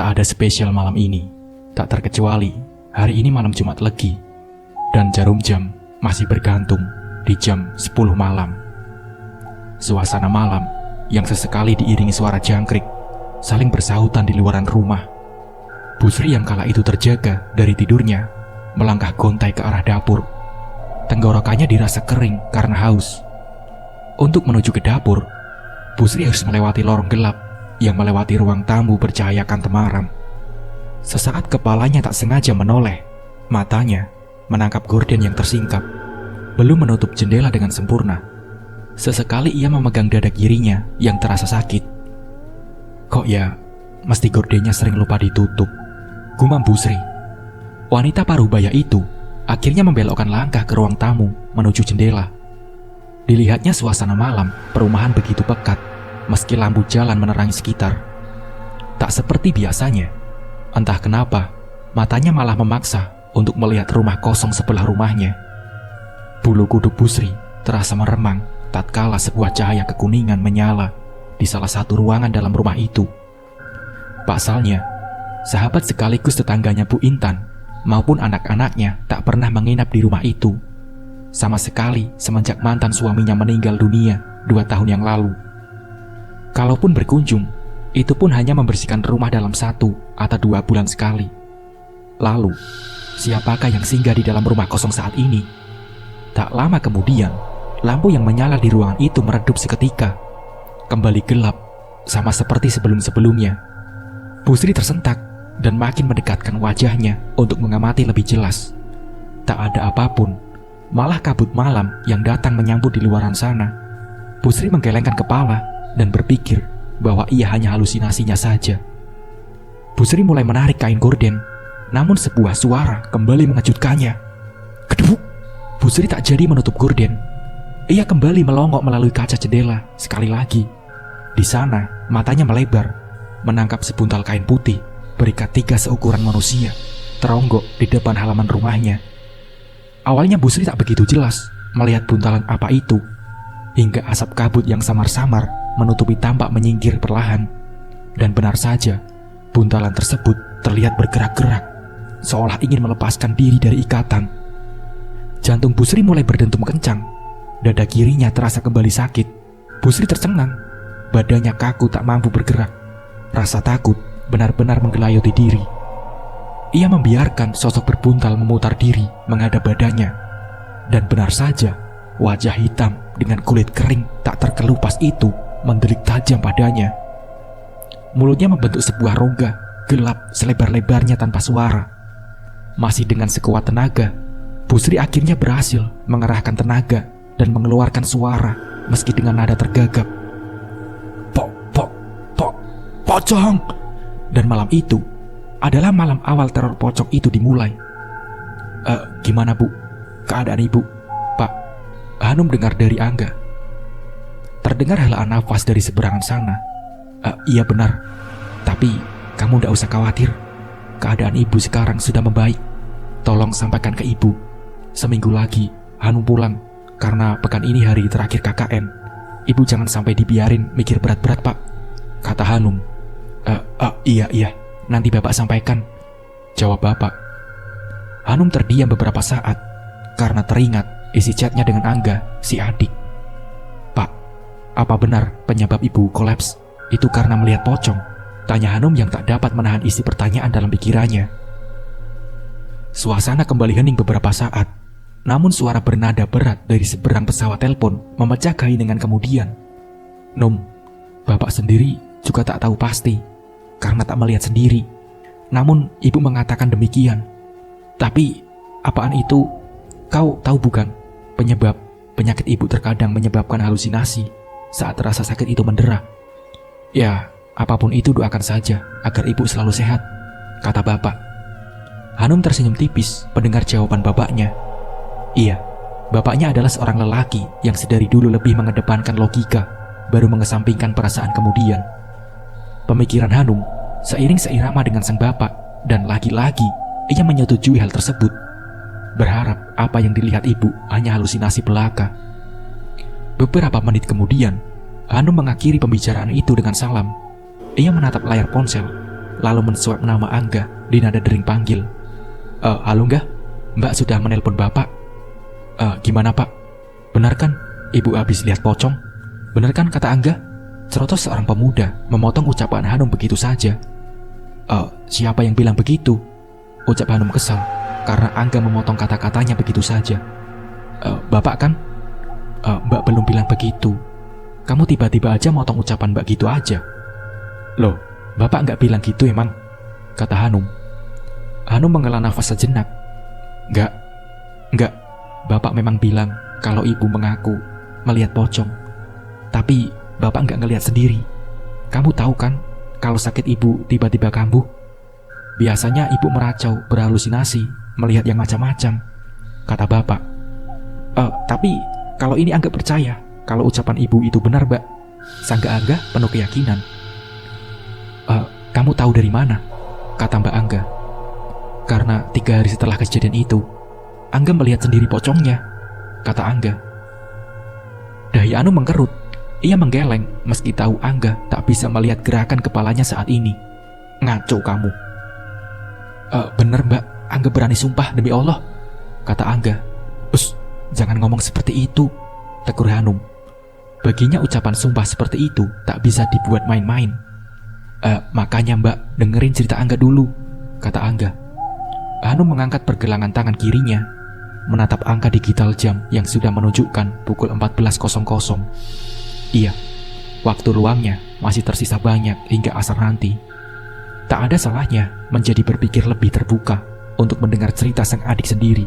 Tak ada spesial malam ini, tak terkecuali hari ini malam Jumat Legi, dan jarum jam masih bergantung di jam 10 malam. Suasana malam yang sesekali diiringi suara jangkrik saling bersahutan di luaran rumah. Bu Sri yang kala itu terjaga dari tidurnya melangkah gontai ke arah dapur. Tenggorokannya dirasa kering karena haus. Untuk menuju ke dapur, Bu Sri harus melewati lorong gelap yang melewati ruang tamu bercahayakan temaram. Sesaat kepalanya tak sengaja menoleh, matanya menangkap gorden yang tersingkap, belum menutup jendela dengan sempurna. Sesekali ia memegang dada kirinya yang terasa sakit. Kok ya, mesti gordennya sering lupa ditutup, gumam Bu Sri. Wanita parubaya itu akhirnya membelokkan langkah ke ruang tamu menuju jendela. Dilihatnya suasana malam perumahan begitu pekat, meski lampu jalan menerangi sekitar. Tak seperti biasanya, entah kenapa matanya malah memaksa untuk melihat rumah kosong sebelah rumahnya. Bulu kuduk Bu Sri terasa meremang tatkala sebuah cahaya kekuningan menyala di salah satu ruangan dalam rumah itu. Pasalnya, sahabat sekaligus tetangganya Bu Intan maupun anak-anaknya tak pernah menginap di rumah itu sama sekali semenjak mantan suaminya meninggal dunia 2 tahun yang lalu. Kalaupun berkunjung, itu pun hanya membersihkan rumah dalam 1 atau 2 bulan sekali. Lalu, siapakah yang singgah di dalam rumah kosong saat ini? Tak lama kemudian, lampu yang menyala di ruangan itu meredup seketika. Kembali gelap, sama seperti sebelum-sebelumnya. Bu Sri tersentak dan makin mendekatkan wajahnya untuk mengamati lebih jelas. Tak ada apapun, malah kabut malam yang datang menyambut di luaran sana. Bu Sri menggelengkan kepala dan berpikir bahwa ia hanya halusinasinya saja. Bu Sri mulai menarik kain gorden, namun sebuah suara kembali mengejutkannya. Keduk! Bu Sri tak jadi menutup gorden. Ia kembali melongok melalui kaca jendela sekali lagi. Di sana, matanya melebar, menangkap sebuntal kain putih berikat 3 seukuran manusia teronggok di depan halaman rumahnya. Awalnya Bu Sri tak begitu jelas melihat buntalan apa itu, hingga asap kabut yang samar-samar menutupi tampak menyingkir perlahan. Dan benar saja, buntalan tersebut terlihat bergerak-gerak, seolah ingin melepaskan diri dari ikatan. Jantung Bu Sri mulai berdentum kencang, dada kirinya terasa kembali sakit. Bu Sri tercengang, badannya kaku tak mampu bergerak. Rasa takut benar-benar menggelayuti diri. Ia membiarkan sosok berbuntal memutar diri menghadap badannya. Dan benar saja, wajah hitam dengan kulit kering tak terkelupas itu mendelik tajam padanya. Mulutnya membentuk sebuah rongga gelap selebar-lebarnya tanpa suara. Masih dengan sekuat tenaga, Bu Sri akhirnya berhasil mengerahkan tenaga dan mengeluarkan suara meski dengan nada tergagap. Pocong! Dan malam itu adalah malam awal teror pocong itu dimulai. Gimana Bu? Keadaan Ibu? Pak, Hanum dengar dari Angga. Terdengar helaan nafas dari seberangan sana. Iya benar, tapi kamu tidak usah khawatir. Keadaan Ibu sekarang sudah membaik. Tolong sampaikan ke Ibu, seminggu lagi Hanum pulang karena pekan ini hari terakhir KKN. Ibu jangan sampai dibiarin mikir berat-berat Pak, kata Hanum. Iya, nanti Bapak sampaikan, jawab Bapak. Hanum terdiam beberapa saat karena teringat isi chatnya dengan Angga, si adik. Pak, apa benar penyebab Ibu kolaps itu karena melihat pocong? Tanya Hanum yang tak dapat menahan isi pertanyaan dalam pikirannya. Suasana kembali hening beberapa saat, namun suara bernada berat dari seberang pesawat telepon memecah keheningan kemudian. Num, Bapak sendiri juga tak tahu pasti karena tak melihat sendiri. Namun Ibu mengatakan demikian. Tapi apaan itu? Kau tahu bukan penyakit Ibu terkadang menyebabkan halusinasi saat rasa sakit itu mendera. Ya, apapun itu doakan saja agar Ibu selalu sehat, kata Bapak. Hanum tersenyum tipis mendengar jawaban bapaknya. Iya, bapaknya adalah seorang lelaki yang sedari dulu lebih mengedepankan logika, baru mengesampingkan perasaan kemudian. Pemikiran Hanum seiring seirama dengan sang bapak, dan lagi-lagi ia menyetujui hal tersebut, berharap apa yang dilihat ibu hanya halusinasi belaka. Beberapa menit kemudian, Hanum mengakhiri pembicaraan itu dengan salam. Ia menatap layar ponsel, lalu mensuap nama Angga di nada dering panggil. Halo Angga, Mbak sudah menelpon Bapak. Gimana Pak? Benar kan Ibu habis lihat pocong? Benar kan kata Angga? Cerotos seorang pemuda memotong ucapan Hanum begitu saja. Siapa yang bilang begitu? Ucap Hanum kesal karena Angga memotong kata-katanya begitu saja. Bapak kan? Mbak belum bilang begitu. Kamu tiba-tiba aja motong ucapan Mbak gitu aja. Loh, Bapak nggak bilang gitu emang? Kata Hanum. Hanum menghela nafas sejenak. Nggak. Bapak memang bilang kalau Ibu mengaku melihat pocong. Tapi Bapak nggak ngelihat sendiri. Kamu tahu kan kalau sakit Ibu tiba-tiba kambuh? Biasanya Ibu meracau, berhalusinasi, melihat yang macam-macam. Kata Bapak. Tapi kalau ini Angga percaya kalau ucapan Ibu itu benar, Mbak. Sangga Angga penuh keyakinan. Kamu tahu dari mana? Kata Mbak Angga. Karena 3 hari setelah kejadian itu, Angga melihat sendiri pocongnya. Kata Angga. Dahi Anu mengkerut. Ia menggeleng meski tahu Angga tak bisa melihat gerakan kepalanya saat ini. Ngaco kamu. Bener Mbak, Angga berani sumpah demi Allah. Kata Angga. Jangan ngomong seperti itu, tegur Hanum. Baginya ucapan sumpah seperti itu tak bisa dibuat main-main. Makanya Mbak, dengerin cerita Angga dulu, kata Angga. Hanum mengangkat pergelangan tangan kirinya, menatap angka digital jam yang sudah menunjukkan pukul 14.00. Iya, waktu luangnya masih tersisa banyak hingga asar nanti. Tak ada salahnya menjadi berpikir lebih terbuka untuk mendengar cerita sang adik sendiri.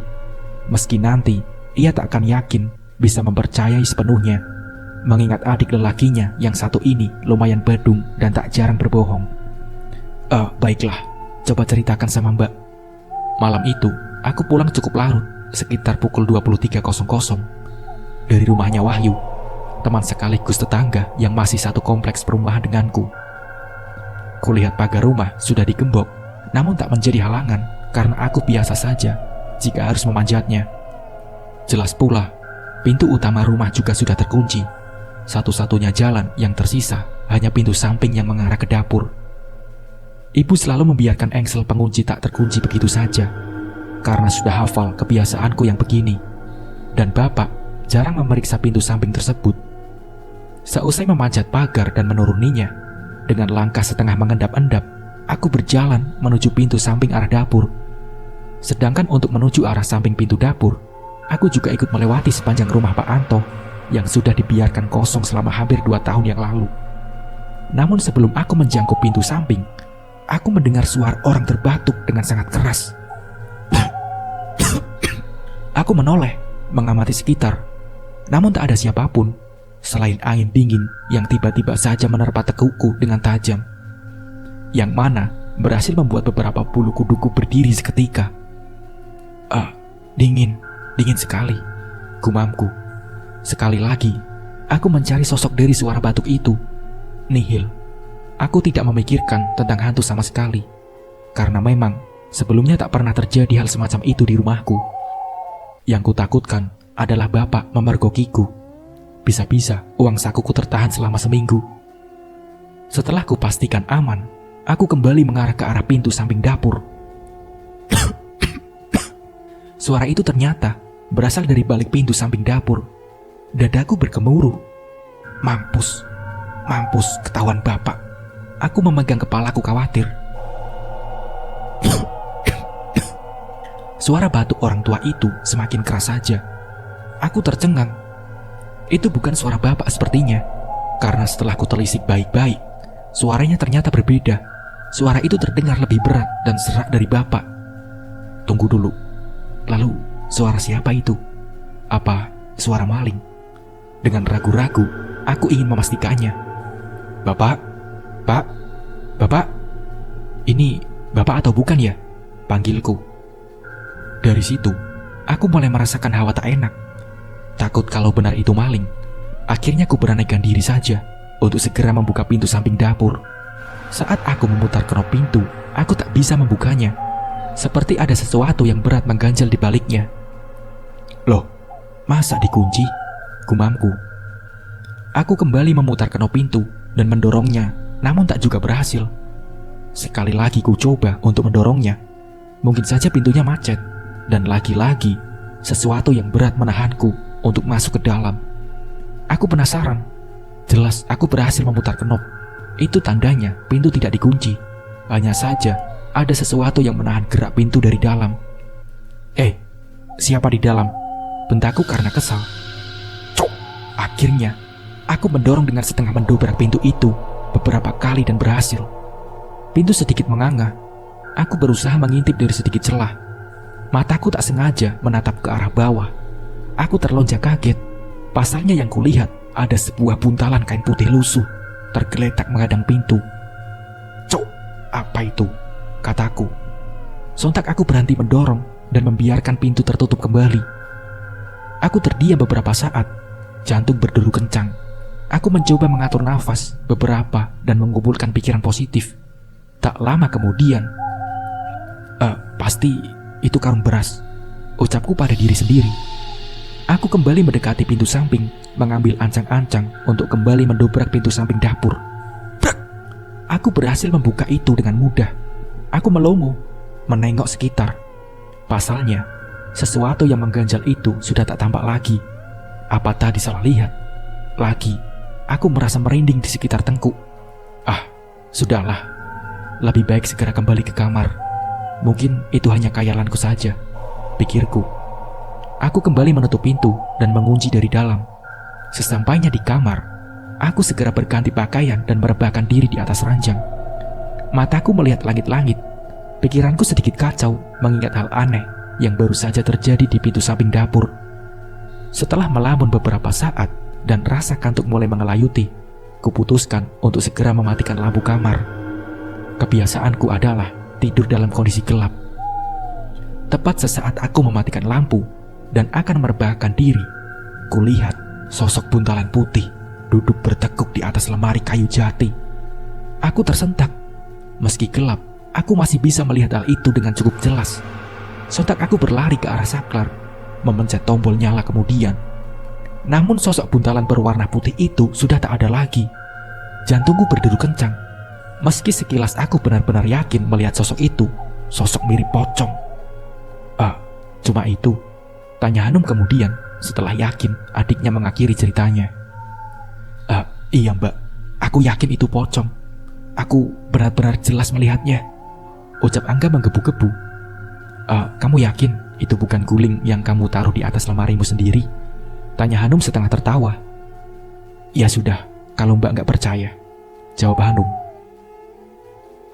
Meski nanti ia tak akan yakin bisa mempercayai sepenuhnya, mengingat adik lelakinya yang satu ini lumayan bedung dan tak jarang berbohong. Baiklah, coba ceritakan sama Mbak. Malam itu, aku pulang cukup larut, sekitar pukul 23.00 dari rumahnya Wahyu, teman sekaligus tetangga yang masih satu kompleks perumahan denganku. Kulihat pagar rumah sudah digembok, namun tak menjadi halangan karena aku biasa saja jika harus memanjatnya. Jelas pula, pintu utama rumah juga sudah terkunci. Satu-satunya jalan yang tersisa hanya pintu samping yang mengarah ke dapur. Ibu selalu membiarkan engsel pengunci tak terkunci begitu saja, karena sudah hafal kebiasaanku yang begini. Dan Bapak jarang memeriksa pintu samping tersebut. Seusai memanjat pagar dan menuruninya, dengan langkah setengah mengendap-endap, aku berjalan menuju pintu samping arah dapur. Sedangkan untuk menuju arah samping pintu dapur, aku juga ikut melewati sepanjang rumah Pak Anto yang sudah dibiarkan kosong selama hampir 2 tahun yang lalu. Namun sebelum aku menjangkau pintu samping, aku mendengar suara orang terbatuk dengan sangat keras. Aku menoleh, mengamati sekitar, namun tak ada siapapun selain angin dingin yang tiba-tiba saja menerpa tekuku dengan tajam, yang mana berhasil membuat beberapa bulu kuduku berdiri seketika. Dingin sekali, gumamku. Sekali lagi, aku mencari sosok dari suara batuk itu. Nihil. Aku tidak memikirkan tentang hantu sama sekali, karena memang sebelumnya tak pernah terjadi hal semacam itu di rumahku. Yang kutakutkan adalah Bapak memergokiku. Bisa-bisa uang sakuku tertahan selama seminggu. Setelah kupastikan aman, aku kembali mengarah ke arah pintu samping dapur. Suara itu ternyata berasal dari balik pintu samping dapur. Dadaku bergemuruh. Mampus ketahuan Bapak. Aku memegang kepalaku khawatir. Suara batuk orang tua itu semakin keras saja. Aku tercengang. Itu bukan suara Bapak sepertinya, karena setelah kutelisik baik-baik, suaranya ternyata berbeda. Suara itu terdengar lebih berat dan serak dari Bapak. Tunggu dulu. Lalu suara siapa itu? Apa suara maling? Dengan ragu-ragu, aku ingin memastikannya. Bapak, ini Bapak atau bukan ya? Panggilku. Dari situ, aku mulai merasakan hawa tak enak. Takut kalau benar itu maling. Akhirnya aku beranikan diri saja untuk segera membuka pintu samping dapur. Saat aku memutar knop pintu, aku tak bisa membukanya. Seperti ada sesuatu yang berat mengganjal di baliknya. Loh, masa dikunci? Gumamku. Aku kembali memutar knop pintu dan mendorongnya, namun tak juga berhasil. Sekali lagi ku coba untuk mendorongnya. Mungkin saja pintunya macet, dan lagi-lagi sesuatu yang berat menahanku untuk masuk ke dalam. Aku penasaran. Jelas aku berhasil memutar knop. Itu tandanya pintu tidak dikunci. Hanya saja ada sesuatu yang menahan gerak pintu dari dalam. Siapa di dalam? Bentakku karena kesal. Cok! Akhirnya aku mendorong dengan setengah mendobrak pintu itu beberapa kali dan berhasil. Pintu sedikit menganga. Aku berusaha mengintip dari sedikit celah. Mataku tak sengaja menatap ke arah bawah. Aku terlonjak kaget. Pasalnya yang kulihat ada sebuah buntalan kain putih lusuh tergeletak menghadang pintu. Cok! Apa itu? Kataku. Sontak aku berhenti mendorong dan membiarkan pintu tertutup kembali. Aku terdiam beberapa saat. Jantung berderu kencang. Aku mencoba mengatur nafas beberapa dan mengumpulkan pikiran positif. Tak lama kemudian, pasti itu karung beras, ucapku pada diri sendiri. Aku kembali mendekati pintu samping, mengambil ancang-ancang untuk kembali mendobrak pintu samping dapur. Brak! Aku berhasil membuka itu dengan mudah. Aku melongo, menengok sekitar. Pasalnya, sesuatu yang mengganjal itu sudah tak tampak lagi. Apa tadi salah lihat? Lagi, aku merasa merinding di sekitar tengkuk. Sudahlah. Lebih baik segera kembali ke kamar. Mungkin itu hanya khayalanku saja, pikirku. Aku kembali menutup pintu dan mengunci dari dalam. Sesampainya di kamar, aku segera berganti pakaian dan merebahkan diri di atas ranjang. Mataku melihat langit-langit. Pikiranku sedikit kacau mengingat hal aneh yang baru saja terjadi di pintu samping dapur. Setelah melamun beberapa saat dan rasa kantuk mulai mengelayuti, kuputuskan untuk segera mematikan lampu kamar. Kebiasaanku adalah tidur dalam kondisi gelap. Tepat sesaat aku mematikan lampu dan akan merebahkan diri, kulihat sosok buntalan putih duduk bertekuk di atas lemari kayu jati. Aku tersentak. Meski gelap, aku masih bisa melihat hal itu dengan cukup jelas. Sontak aku berlari ke arah saklar, memencet tombol nyala kemudian. Namun sosok buntalan berwarna putih itu sudah tak ada lagi. Jantungku berderu kencang. Meski sekilas aku benar-benar yakin melihat sosok itu, sosok mirip pocong. Cuma itu, tanya Hanum kemudian setelah yakin adiknya mengakhiri ceritanya. Iya mbak, aku yakin itu pocong. Aku benar-benar jelas melihatnya, ucap Angga menggebu-gebu. Kamu yakin itu bukan guling yang kamu taruh di atas lemarimu sendiri? Tanya Hanum setengah tertawa. Ya sudah, kalau mbak nggak percaya, jawab Hanum.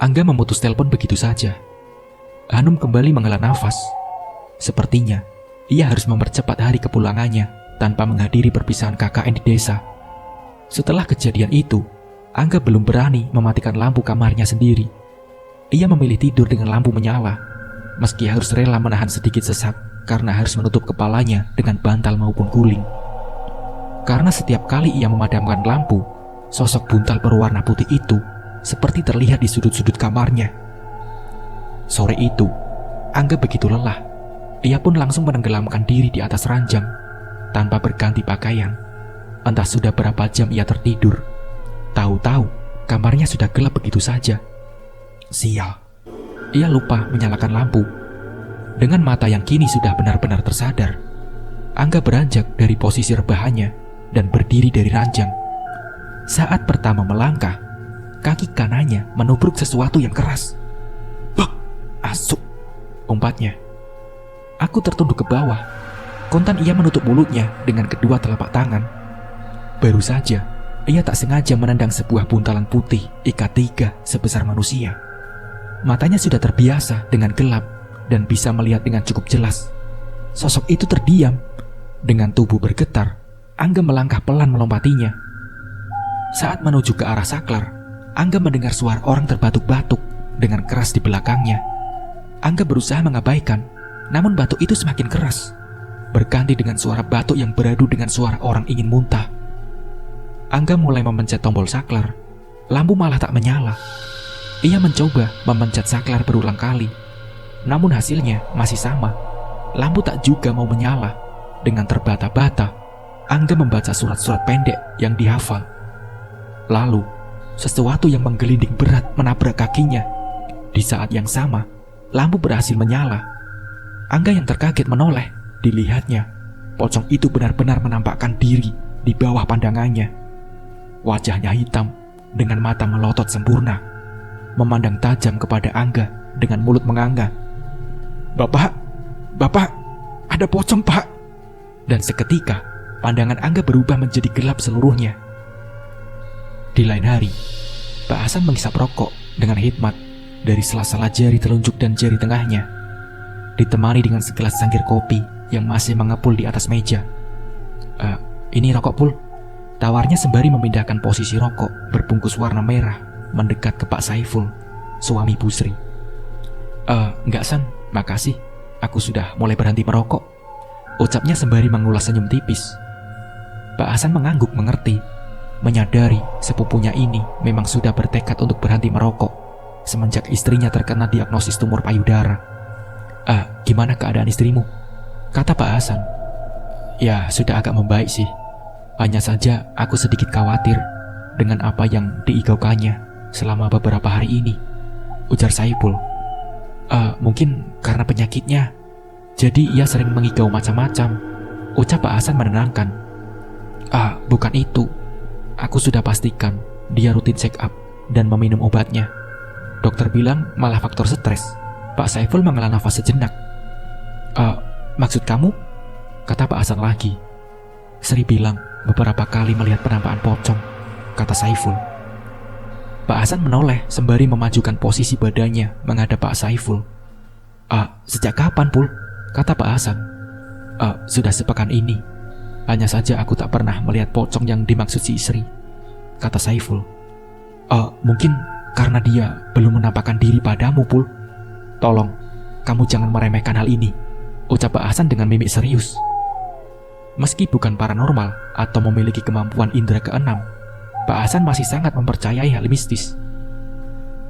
Angga memutus telepon begitu saja. Hanum kembali menghela nafas. Sepertinya ia harus mempercepat hari kepulangannya tanpa menghadiri perpisahan KKN di desa. Setelah kejadian itu, Angga belum berani mematikan lampu kamarnya sendiri. Ia memilih tidur dengan lampu menyala, meski harus rela menahan sedikit sesak karena harus menutup kepalanya dengan bantal maupun guling. Karena setiap kali ia memadamkan lampu, sosok buntal berwarna putih itu seperti terlihat di sudut-sudut kamarnya. Sore itu, Angga begitu lelah. Ia pun langsung menenggelamkan diri di atas ranjang tanpa berganti pakaian. Entah sudah berapa jam ia tertidur. Tahu-tahu kamarnya sudah gelap begitu saja. Sial. Ia lupa menyalakan lampu. Dengan mata yang kini sudah benar-benar tersadar, Angga beranjak dari posisi rebahannya dan berdiri dari ranjang. Saat pertama melangkah, kaki kanannya menubruk sesuatu yang keras. Bak! Asuk! Umpatnya. Aku tertunduk ke bawah. Kontan ia menutup mulutnya dengan kedua telapak tangan. Baru saja, ia tak sengaja menendang sebuah buntalan putih ikat 3 sebesar manusia. Matanya sudah terbiasa dengan gelap dan bisa melihat dengan cukup jelas. Sosok itu terdiam. Dengan tubuh bergetar, Angga melangkah pelan melompatinya. Saat menuju ke arah saklar, Angga mendengar suara orang terbatuk-batuk dengan keras di belakangnya. Angga berusaha mengabaikan, namun batuk itu semakin keras, berganti dengan suara batuk yang beradu dengan suara orang ingin muntah. Angga mulai memencet tombol saklar. Lampu malah tak menyala. Ia mencoba memencet saklar berulang kali, namun hasilnya masih sama. Lampu tak juga mau menyala. Dengan terbata-bata, Angga membaca surat-surat pendek yang dihafal. Lalu, sesuatu yang menggelinding berat menabrak kakinya Di saat yang sama, lampu berhasil menyala. Angga yang terkaget menoleh. Dilihatnya, pocong itu benar-benar menampakkan diri di bawah pandangannya. Wajahnya hitam dengan mata melotot sempurna, memandang tajam kepada Angga dengan mulut menganga. Bapak, ada pocong, Pak." Dan seketika, pandangan Angga berubah menjadi gelap seluruhnya. Di lain hari, Pak Hasan menghisap rokok dengan hikmat dari sela-sela jari telunjuk dan jari tengahnya, ditemani dengan segelas cangkir kopi yang masih mengepul di atas meja. Ini rokok, Pul," tawarnya sembari memindahkan posisi rokok berbungkus warna merah mendekat ke Pak Saiful, suami Bu Sri. Enggak, San, makasih. Aku sudah mulai berhenti merokok," ucapnya sembari mengulas senyum tipis. Pak Hasan mengangguk mengerti, menyadari sepupunya ini memang sudah bertekad untuk berhenti merokok semenjak istrinya terkena diagnosis tumor payudara. Gimana keadaan istrimu?" kata Pak Hasan. "Ya, sudah agak membaik sih. Hanya saja aku sedikit khawatir dengan apa yang diigaukannya selama beberapa hari ini," ujar Saiful. Mungkin karena penyakitnya, jadi ia sering mengigau macam-macam," ucap Pak Hasan menenangkan. Bukan itu. Aku sudah pastikan dia rutin check up dan meminum obatnya. Dokter bilang malah faktor stres." Pak Saiful menghela nafas sejenak. Maksud kamu?" kata Pak Hasan lagi. "Sri bilang beberapa kali melihat penampakan pocong," kata Saiful. Pak Hasan menoleh sembari memajukan posisi badannya menghadap Pak Saiful. Sejak kapan, Pul?" kata Pak Hasan. Sudah sepekan ini. Hanya saja aku tak pernah melihat pocong yang dimaksud si Sri," kata Saiful. Mungkin karena dia belum menampakkan diri padamu, Pul. Tolong, kamu jangan meremehkan hal ini," ucap Pak Hasan dengan mimik serius. Meski bukan paranormal atau memiliki kemampuan indera keenam, Pak Hasan masih sangat mempercayai hal mistis.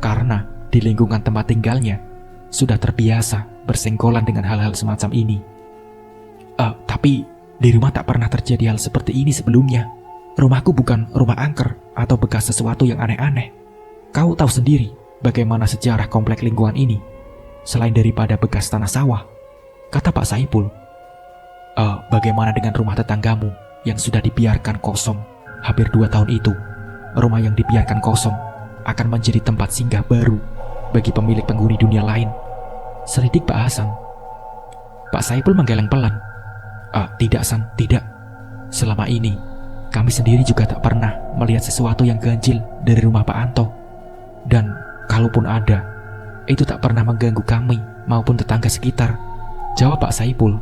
Karena di lingkungan tempat tinggalnya sudah terbiasa bersenggolan dengan hal-hal semacam ini. Tapi di rumah tak pernah terjadi hal seperti ini sebelumnya. Rumahku bukan rumah angker atau bekas sesuatu yang aneh-aneh. Kau tahu sendiri bagaimana sejarah komplek lingkungan ini, selain daripada bekas tanah sawah," kata Pak Saiful. Bagaimana dengan rumah tetanggamu yang sudah dibiarkan kosong hampir 2 tahun itu?" Rumah yang dibiarkan kosong akan menjadi tempat singgah baru bagi pemilik penghuni dunia lain, selidik Pak Hasan. Pak Saiful menggeleng pelan. Tidak, San, tidak. Selama ini kami sendiri juga tak pernah melihat sesuatu yang ganjil dari rumah Pak Anto. Dan kalaupun ada, itu tak pernah mengganggu kami maupun tetangga sekitar, jawab Pak Saiful.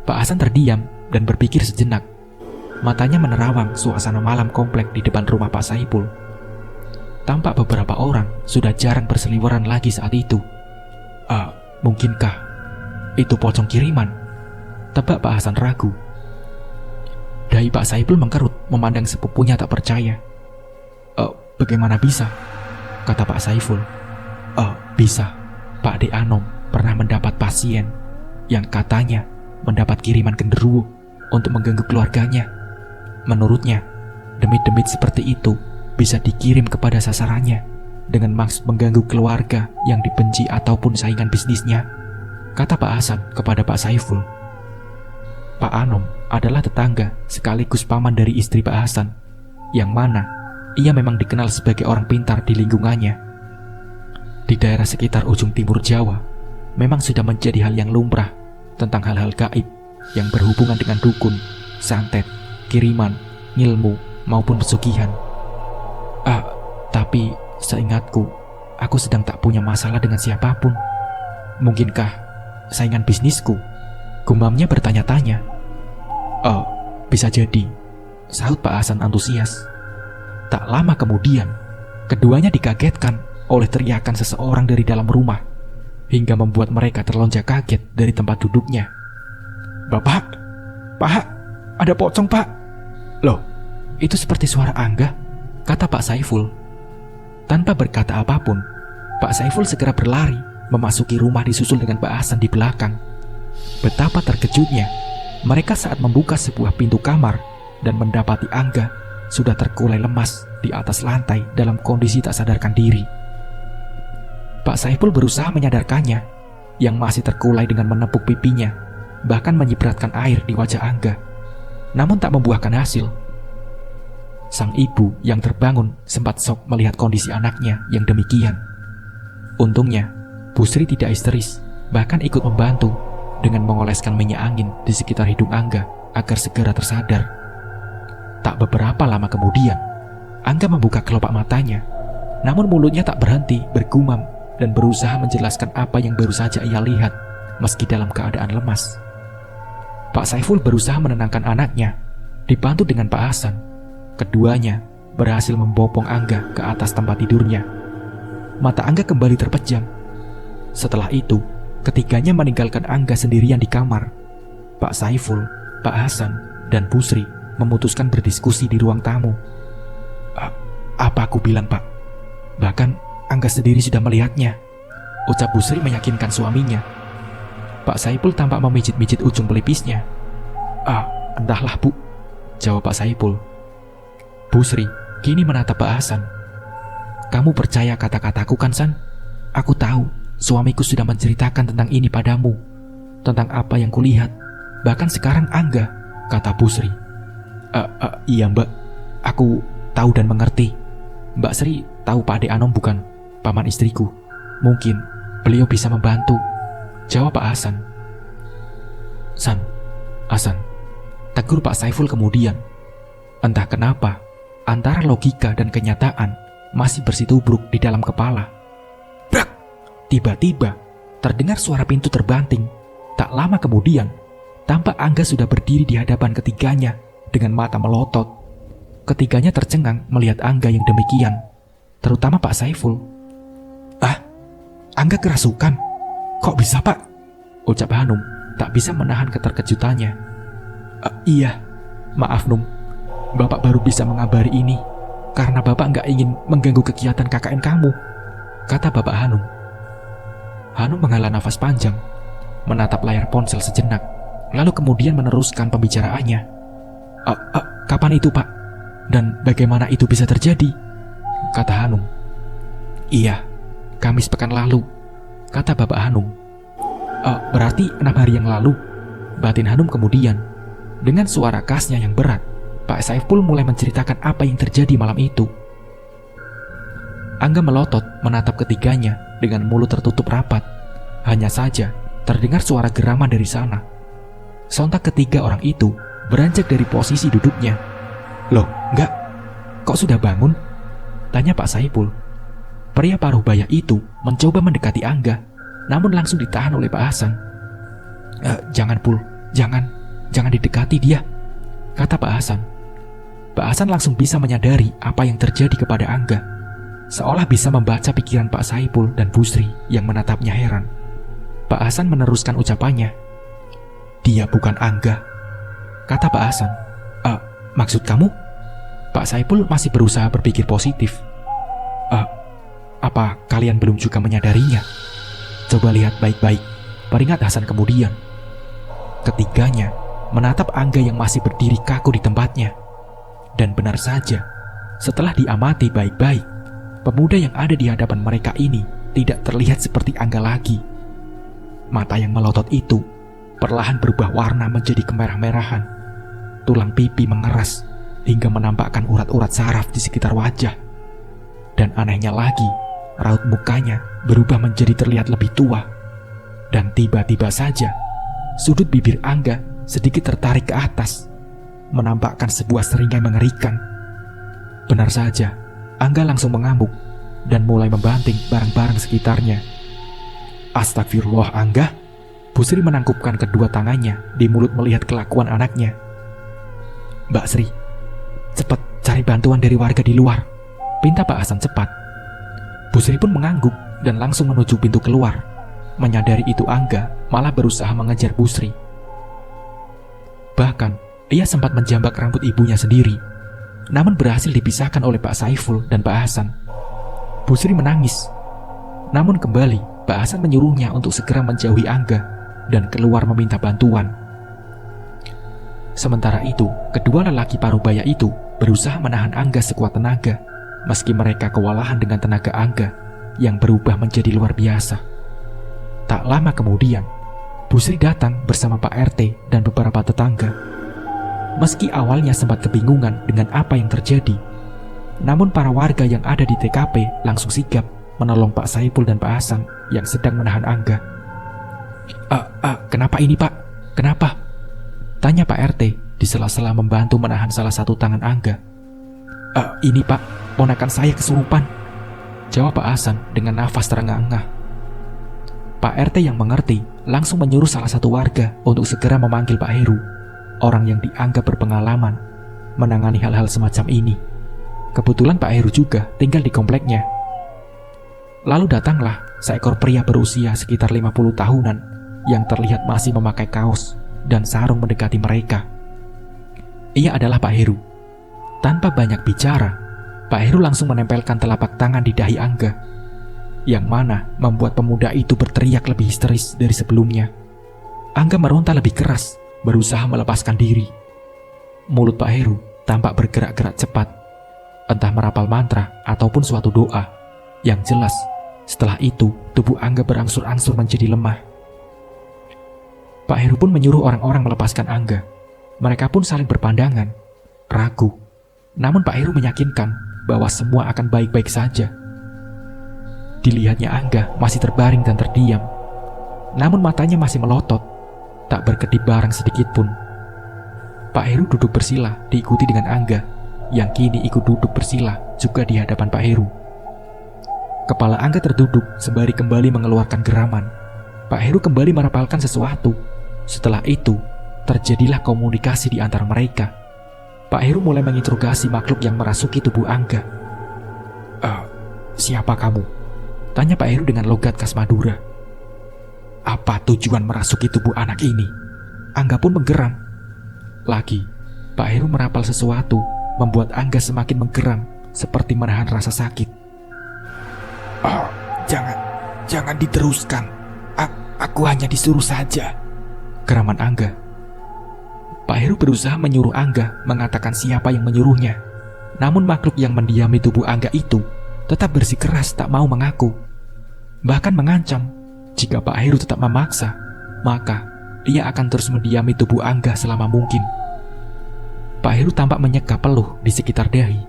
Pak Hasan terdiam dan berpikir sejenak. Matanya menerawang suasana malam komplek di depan rumah Pak Saiful. Tampak beberapa orang sudah jarang berseliweran lagi saat itu. Mungkinkah itu pocong kiriman?" tebak Pak Hasan ragu. Dahi Pak Saiful mengkerut memandang sepupunya tak percaya. Bagaimana bisa?" kata Pak Saiful. Bisa. Pak De Anom pernah mendapat pasien yang katanya mendapat kiriman genderuwo untuk mengganggu keluarganya. Menurutnya, demit-demit seperti itu bisa dikirim kepada sasarannya dengan maksud mengganggu keluarga yang dibenci ataupun saingan bisnisnya, kata Pak Hasan kepada Pak Saiful. Pak Anom adalah tetangga sekaligus paman dari istri Pak Hasan, yang mana ia memang dikenal sebagai orang pintar di lingkungannya. Di daerah sekitar ujung timur Jawa, memang sudah menjadi hal yang lumrah tentang hal-hal gaib yang berhubungan dengan dukun, santet, kiriman, ngilmu, maupun pesugihan. Tapi seingatku, aku sedang tak punya masalah dengan siapapun. Mungkinkah saingan bisnisku? Gumamnya bertanya-tanya. Bisa jadi, sahut Pak Hasan antusias. Tak lama kemudian, keduanya dikagetkan oleh teriakan seseorang dari dalam rumah, hingga membuat mereka terlonjak kaget dari tempat duduknya. Pak, ada pocong, Pak. Loh, itu seperti suara Angga, kata Pak Saiful. Tanpa berkata apapun, Pak Saiful segera berlari memasuki rumah disusul dengan Pak Hasan di belakang. Betapa terkejutnya mereka saat membuka sebuah pintu kamar dan mendapati Angga sudah terkulai lemas di atas lantai dalam kondisi tak sadarkan diri. Pak Saiful berusaha menyadarkannya, yang masih terkulai dengan menepuk pipinya, bahkan menyipratkan air di wajah Angga, namun tak membuahkan hasil. Sang ibu yang terbangun sempat shock melihat kondisi anaknya yang demikian. Untungnya, Bu Sri tidak histeris, bahkan ikut membantu dengan mengoleskan minyak angin di sekitar hidung Angga agar segera tersadar. Tak beberapa lama kemudian, Angga membuka kelopak matanya, namun mulutnya tak berhenti bergumam dan berusaha menjelaskan apa yang baru saja ia lihat meski dalam keadaan lemas. Pak Saiful berusaha menenangkan anaknya, dibantu dengan Pak Hasan. Keduanya berhasil membopong Angga ke atas tempat tidurnya. Mata Angga kembali terpejam. Setelah itu, ketiganya meninggalkan Angga sendirian di kamar. Pak Saiful, Pak Hasan, dan Bu Sri memutuskan berdiskusi di ruang tamu. Apa aku bilang, Pak? Bahkan Angga sendiri sudah melihatnya, ucap Bu Sri meyakinkan suaminya. Pak Saiful tampak memijit-mijit ujung pelipisnya. Entahlah, Bu, jawab Pak Saiful. Bu Sri kini menatap Pak Hasan. Kamu percaya kata-kataku kan, San? Aku tahu suamiku sudah menceritakan tentang ini padamu, tentang apa yang kulihat. Bahkan sekarang Angga, kata Bu Sri. Iya, Mbak, aku tahu dan mengerti. Mbak Sri tahu Pak Ade Anom bukan paman istriku. Mungkin beliau bisa membantu, jawab Pak Hasan. Hasan, tegur Pak Saiful kemudian. Entah kenapa, antara logika dan kenyataan masih bersitubruk di dalam kepala. Brak! Tiba-tiba terdengar suara pintu terbanting. Tak lama kemudian, tampak Angga sudah berdiri di hadapan ketiganya dengan mata melotot. Ketiganya tercengang melihat Angga yang demikian, terutama Pak Saiful. Angga kerasukan? Kok bisa, Pak? Ucap Hanum tak bisa menahan keterkejutannya. Iya, maaf Num, Bapak baru bisa mengabari ini karena Bapak nggak ingin mengganggu kegiatan KKN kamu, kata Bapak Hanum. Hanum menghela nafas panjang, menatap layar ponsel sejenak, lalu kemudian meneruskan pembicaraannya. Kapan itu, Pak? Dan bagaimana itu bisa terjadi? Kata Hanum. Iya, Kamis pekan lalu, kata Bapak Hanum. Berarti 6 hari yang lalu, batin Hanum kemudian. Dengan suara khasnya yang berat, Pak Saiful mulai menceritakan apa yang terjadi malam itu. Angga melotot menatap ketiganya dengan mulut tertutup rapat. Hanya saja terdengar suara geraman dari sana. Sontak ketiga orang itu beranjak dari posisi duduknya. Loh, enggak, kok sudah bangun? Tanya Pak Saiful. Pria paruh baya itu mencoba mendekati Angga, namun langsung ditahan oleh Pak Hasan. Jangan, Pul, jangan didekati dia, kata Pak Hasan. Pak Hasan langsung bisa menyadari apa yang terjadi kepada Angga, seolah bisa membaca pikiran Pak Saiful dan Bu Sri yang menatapnya heran. Pak Hasan meneruskan ucapannya. Dia bukan Angga, kata Pak Hasan. Maksud kamu? Pak Saiful masih berusaha berpikir positif. Apa kalian belum juga menyadarinya? Coba lihat baik-baik, peringat Hasan kemudian. Ketiganya menatap Angga yang masih berdiri kaku di tempatnya. Dan benar saja, setelah diamati baik-baik, pemuda yang ada di hadapan mereka ini tidak terlihat seperti Angga lagi. Mata yang melotot itu perlahan berubah warna menjadi kemerah-merahan. Tulang pipi mengeras hingga menampakkan urat-urat saraf di sekitar wajah. Dan anehnya lagi, raut mukanya berubah menjadi terlihat lebih tua. Dan tiba-tiba saja, sudut bibir Angga sedikit tertarik ke atas, menampakkan sebuah seringai mengerikan. Benar saja, Angga langsung mengamuk dan mulai membanting barang-barang sekitarnya. Astagfirullah, Angga. Bu Sri menangkupkan kedua tangannya di mulut melihat kelakuan anaknya. Mbak Sri, cepat cari bantuan dari warga di luar, pinta Pak Hasan cepat. Bu Sri pun mengangguk dan langsung menuju pintu keluar. Menyadari itu Angga malah berusaha mengejar Bu Sri. Bahkan ia sempat menjambak rambut ibunya sendiri, namun berhasil dipisahkan oleh Pak Saiful dan Pak Hasan. Bu Sri menangis, namun kembali Pak Hasan menyuruhnya untuk segera menjauhi Angga dan keluar meminta bantuan. Sementara itu, kedua lelaki parubaya itu berusaha menahan Angga sekuat tenaga, meski mereka kewalahan dengan tenaga Angga. yang berubah menjadi luar biasa. Tak lama kemudian, Bu Sri datang bersama Pak RT dan beberapa tetangga. Meski awalnya sempat kebingungan dengan apa yang terjadi, namun para warga yang ada di TKP langsung sigap menolong Pak Saipul dan Pak Hasan yang sedang menahan Angga. Kenapa ini Pak? Kenapa? Tanya Pak RT di sela-sela membantu menahan salah satu tangan Angga. Ini Pak, ponakan saya kesurupan, jawab Pak Hasan dengan nafas terengah-engah. Pak RT yang mengerti langsung menyuruh salah satu warga untuk segera memanggil Pak Heru, orang yang dianggap berpengalaman menangani hal-hal semacam ini. Kebetulan Pak Heru juga tinggal di kompleknya. Lalu datanglah seekor pria berusia sekitar 50 tahunan yang terlihat masih memakai kaos dan sarung mendekati mereka. Ia adalah Pak Heru. Tanpa banyak bicara, Pak Heru langsung menempelkan telapak tangan di dahi Angga, yang mana membuat pemuda itu berteriak lebih histeris dari sebelumnya. Angga meronta lebih keras, berusaha melepaskan diri. Mulut Pak Heru tampak bergerak-gerak cepat, entah merapal mantra ataupun suatu doa. Yang jelas, setelah itu tubuh Angga berangsur-angsur menjadi lemah. Pak Heru pun menyuruh orang-orang melepaskan Angga. Mereka pun saling berpandangan, ragu. Namun Pak Heru meyakinkan bahwa semua akan baik-baik saja. Dilihatnya Angga masih terbaring dan terdiam, namun matanya masih melotot, tak berkedip barang sedikit pun. Pak Heru duduk bersila diikuti dengan Angga, yang kini ikut duduk bersila juga di hadapan Pak Heru. Kepala Angga terduduk sembari kembali mengeluarkan geraman. Pak Heru kembali merapalkan sesuatu. Setelah itu, terjadilah komunikasi di antara mereka. Pak Heru mulai menginterogasi makhluk yang merasuki tubuh Angga. Siapa kamu? Tanya Pak Heru dengan logat khas Madura. Apa tujuan merasuki tubuh anak ini? Angga pun menggeram. Lagi, Pak Heru merapal sesuatu, membuat Angga semakin menggeram, seperti menahan rasa sakit. Jangan diteruskan. Aku hanya disuruh saja, geraman Angga. Pak Heru berusaha menyuruh Angga mengatakan siapa yang menyuruhnya. Namun makhluk yang mendiami tubuh Angga itu tetap bersikeras tak mau mengaku. Bahkan mengancam, jika Pak Heru tetap memaksa, maka ia akan terus mendiami tubuh Angga selama mungkin. Pak Heru tampak menyeka peluh di sekitar dahi,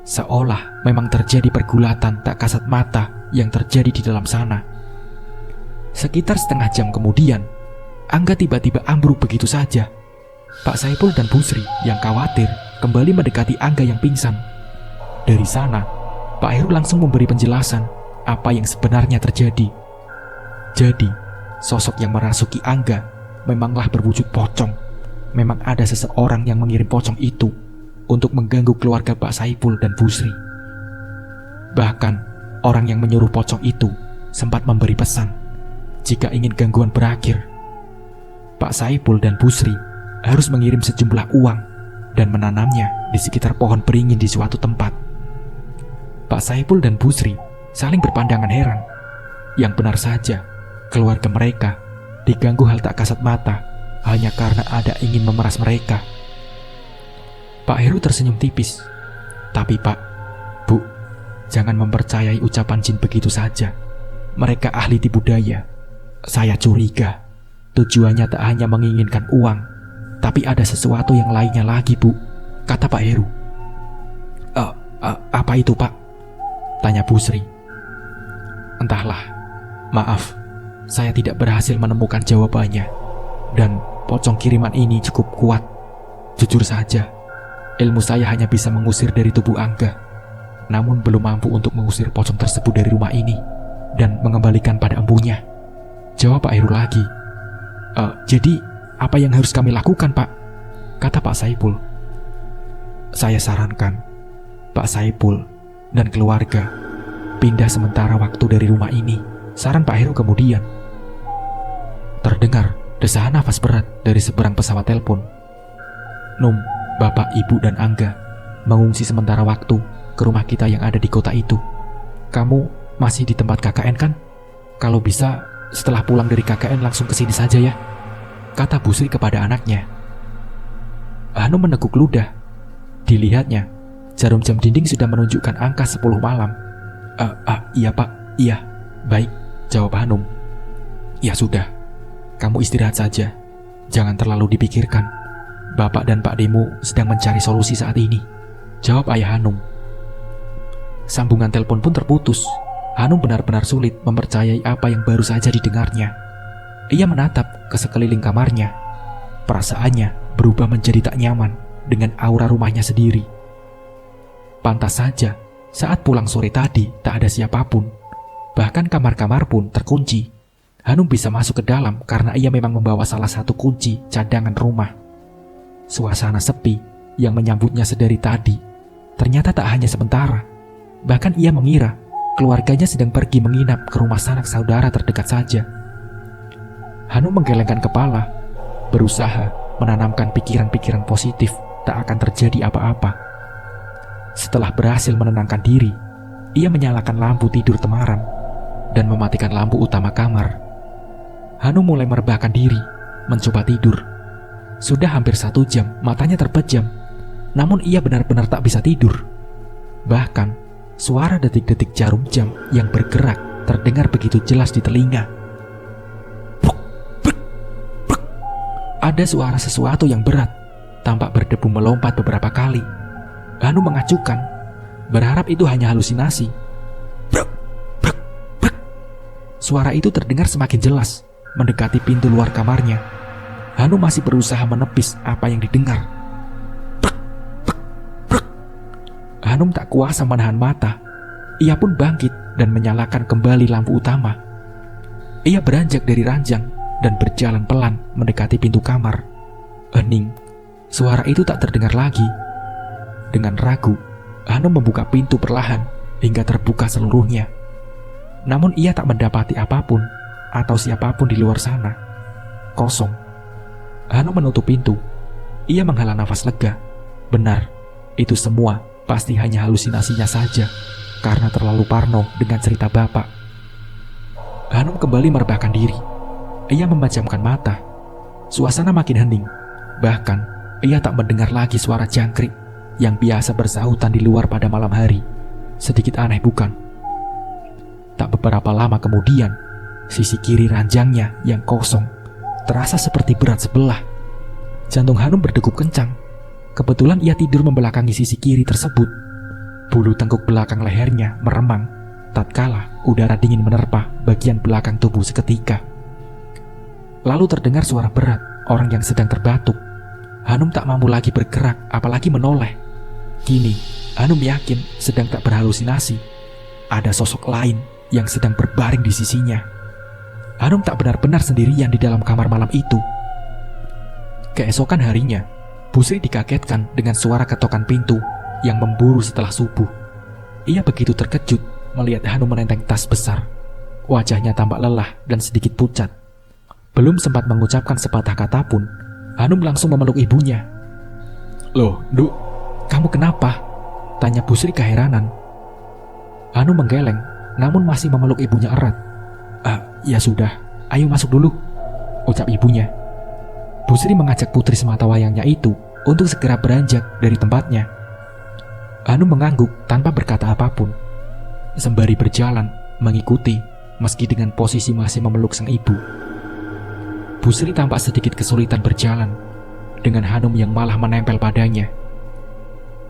seolah memang terjadi pergulatan tak kasat mata yang terjadi di dalam sana. Sekitar setengah jam kemudian, Angga tiba-tiba ambruk begitu saja. Pak Saipul dan Bu Sri yang khawatir kembali mendekati Angga yang pingsan. Dari sana, Pak Heru langsung memberi penjelasan apa yang sebenarnya terjadi. Jadi, sosok yang merasuki Angga memanglah berwujud pocong. Memang ada seseorang yang mengirim pocong itu untuk mengganggu keluarga Pak Saipul dan Bu Sri. Bahkan, orang yang menyuruh pocong itu sempat memberi pesan jika ingin gangguan berakhir, Pak Saipul dan Bu Sri harus mengirim sejumlah uang dan menanamnya di sekitar pohon beringin di suatu tempat. Pak Saipul dan Bu Sri saling berpandangan heran. Yang benar saja, keluarga mereka diganggu hal tak kasat mata hanya karena ada ingin memeras mereka. Pak Heru tersenyum tipis. Tapi Pak, Bu, jangan mempercayai ucapan jin begitu saja. Mereka ahli tipu daya. Saya curiga tujuannya tak hanya menginginkan uang, tapi ada sesuatu yang lainnya lagi, Bu, kata Pak Heru. Apa itu, Pak? Tanya Bu Sri. Entahlah, maaf, saya tidak berhasil menemukan jawabannya. Dan pocong kiriman ini cukup kuat. Jujur saja, ilmu saya hanya bisa mengusir dari tubuh Angga, namun belum mampu untuk mengusir pocong tersebut dari rumah ini dan mengembalikan pada empunya, jawab Pak Heru lagi. Jadi apa yang harus kami lakukan, Pak? Kata Pak Saipul. Saya sarankan Pak Saipul dan keluarga pindah sementara waktu dari rumah ini, saran Pak Heru kemudian. Terdengar desahan nafas berat dari seberang pesawat telepon. Num, Bapak, Ibu, dan Angga mengungsi sementara waktu ke rumah kita yang ada di kota itu. Kamu masih di tempat KKN kan? Kalau bisa, setelah pulang dari KKN langsung ke sini saja ya, kata Bu Sri kepada anaknya. Hanum meneguk ludah. Dilihatnya, jarum jam dinding sudah menunjukkan angka 10 malam. Iya Pak, Iya, baik, jawab Hanum. Ya sudah, kamu istirahat saja. Jangan terlalu dipikirkan. Bapak dan Pak Demu sedang mencari solusi saat ini, jawab ayah Hanum. Sambungan telepon pun terputus. Hanum benar-benar sulit mempercayai apa yang baru saja didengarnya. Ia menatap ke sekeliling kamarnya. Perasaannya berubah menjadi tak nyaman dengan aura rumahnya sendiri. Pantas saja, saat pulang sore tadi tak ada siapapun. Bahkan kamar-kamar pun terkunci. Hanum bisa masuk ke dalam karena ia memang membawa salah satu kunci cadangan rumah. Suasana sepi yang menyambutnya sedari tadi ternyata tak hanya sementara. Bahkan ia mengira keluarganya sedang pergi menginap ke rumah sanak saudara terdekat saja. Hanum menggelengkan kepala, berusaha menanamkan pikiran-pikiran positif tak akan terjadi apa-apa. Setelah berhasil menenangkan diri, ia menyalakan lampu tidur temaram dan mematikan lampu utama kamar. Hanum mulai merebahkan diri, mencoba tidur. Sudah hampir 1 jam matanya terpejam, namun ia benar-benar tak bisa tidur. Bahkan, suara detik-detik jarum jam yang bergerak terdengar begitu jelas di telinga. Bruk, bruk, bruk. Ada suara sesuatu yang berat, tampak berdebu melompat beberapa kali. Hanum mengacuhkan, berharap itu hanya halusinasi. Bruk, bruk, bruk. Suara itu terdengar semakin jelas, mendekati pintu luar kamarnya. Hanum masih berusaha menepis apa yang didengar. Bruk, bruk, bruk. Hanum tak kuasa menahan mata. Ia pun bangkit dan menyalakan kembali lampu utama. Ia beranjak dari ranjang dan berjalan pelan mendekati pintu kamar. Hening, suara itu tak terdengar lagi. Dengan ragu, Hanum membuka pintu perlahan hingga terbuka seluruhnya. Namun ia tak mendapati apapun atau siapapun di luar sana. Kosong. Hanum menutup pintu. Ia menghela nafas lega. Benar, itu semua pasti hanya halusinasinya saja karena terlalu parno dengan cerita bapak. Hanum kembali merebahkan diri. Ia memejamkan mata. Suasana makin hening. Bahkan, ia tak mendengar lagi suara jangkrik yang biasa bersahutan di luar pada malam hari. Sedikit aneh bukan? Tak beberapa lama kemudian, sisi kiri ranjangnya yang kosong terasa seperti berat sebelah. Jantung Hanum berdegup kencang. Kebetulan ia tidur membelakangi sisi kiri tersebut. Bulu tengkuk belakang lehernya meremang tatkala udara dingin menerpa bagian belakang tubuh seketika. Lalu terdengar suara berat orang yang sedang terbatuk. Hanum tak mampu lagi bergerak, apalagi menoleh. Kini, Hanum yakin sedang tak berhalusinasi. Ada sosok lain yang sedang berbaring di sisinya. Hanum tak benar-benar sendirian di dalam kamar malam itu. Keesokan harinya, Busri dikagetkan dengan suara ketokan pintu yang memburu setelah subuh. Ia begitu terkejut melihat Hanum menenteng tas besar. Wajahnya tampak lelah dan sedikit pucat. Belum sempat mengucapkan sepatah kata pun, Hanum langsung memeluk ibunya. "Loh, Nduk, kamu kenapa?" tanya Busri keheranan. Hanum menggeleng, namun masih memeluk ibunya erat. Ya sudah, ayo masuk dulu," ucap ibunya. Busri mengajak putri sematawayangnya itu untuk segera beranjak dari tempatnya. Hanum mengangguk tanpa berkata apapun. Sembari berjalan, mengikuti, meski dengan posisi masih memeluk sang ibu. Busri tampak sedikit kesulitan berjalan, dengan Hanum yang malah menempel padanya.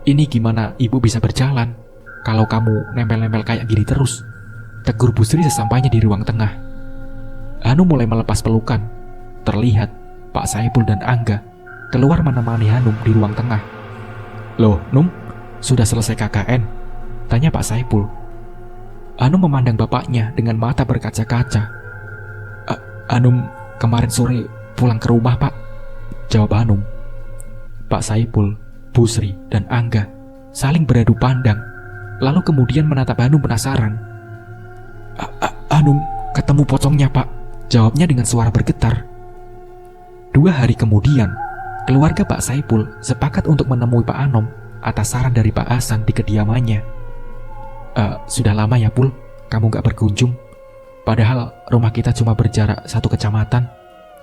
"Ini gimana ibu bisa berjalan kalau kamu nempel-nempel kayak gini terus?" tegur Busri sesampainya di ruang tengah. Hanum mulai melepas pelukan. Terlihat Pak Saipul dan Angga keluar menemani Hanum di ruang tengah. "Loh, Num, sudah selesai KKN?" tanya Pak Saipul. Hanum memandang bapaknya dengan mata berkaca-kaca. "Hanum kemarin sore pulang ke rumah, Pak," jawab Hanum. Pak Saipul, Busri, dan Angga saling beradu pandang, lalu kemudian menatap Hanum penasaran. "Hanum ketemu pocongnya, Pak," jawabnya dengan suara bergetar. 2 hari kemudian, keluarga Pak Saipul sepakat untuk menemui Pak Anom atas saran dari Pak Hasan di kediamannya. Sudah lama ya, Pul, kamu gak berkunjung. Padahal rumah kita cuma berjarak 1 kecamatan,"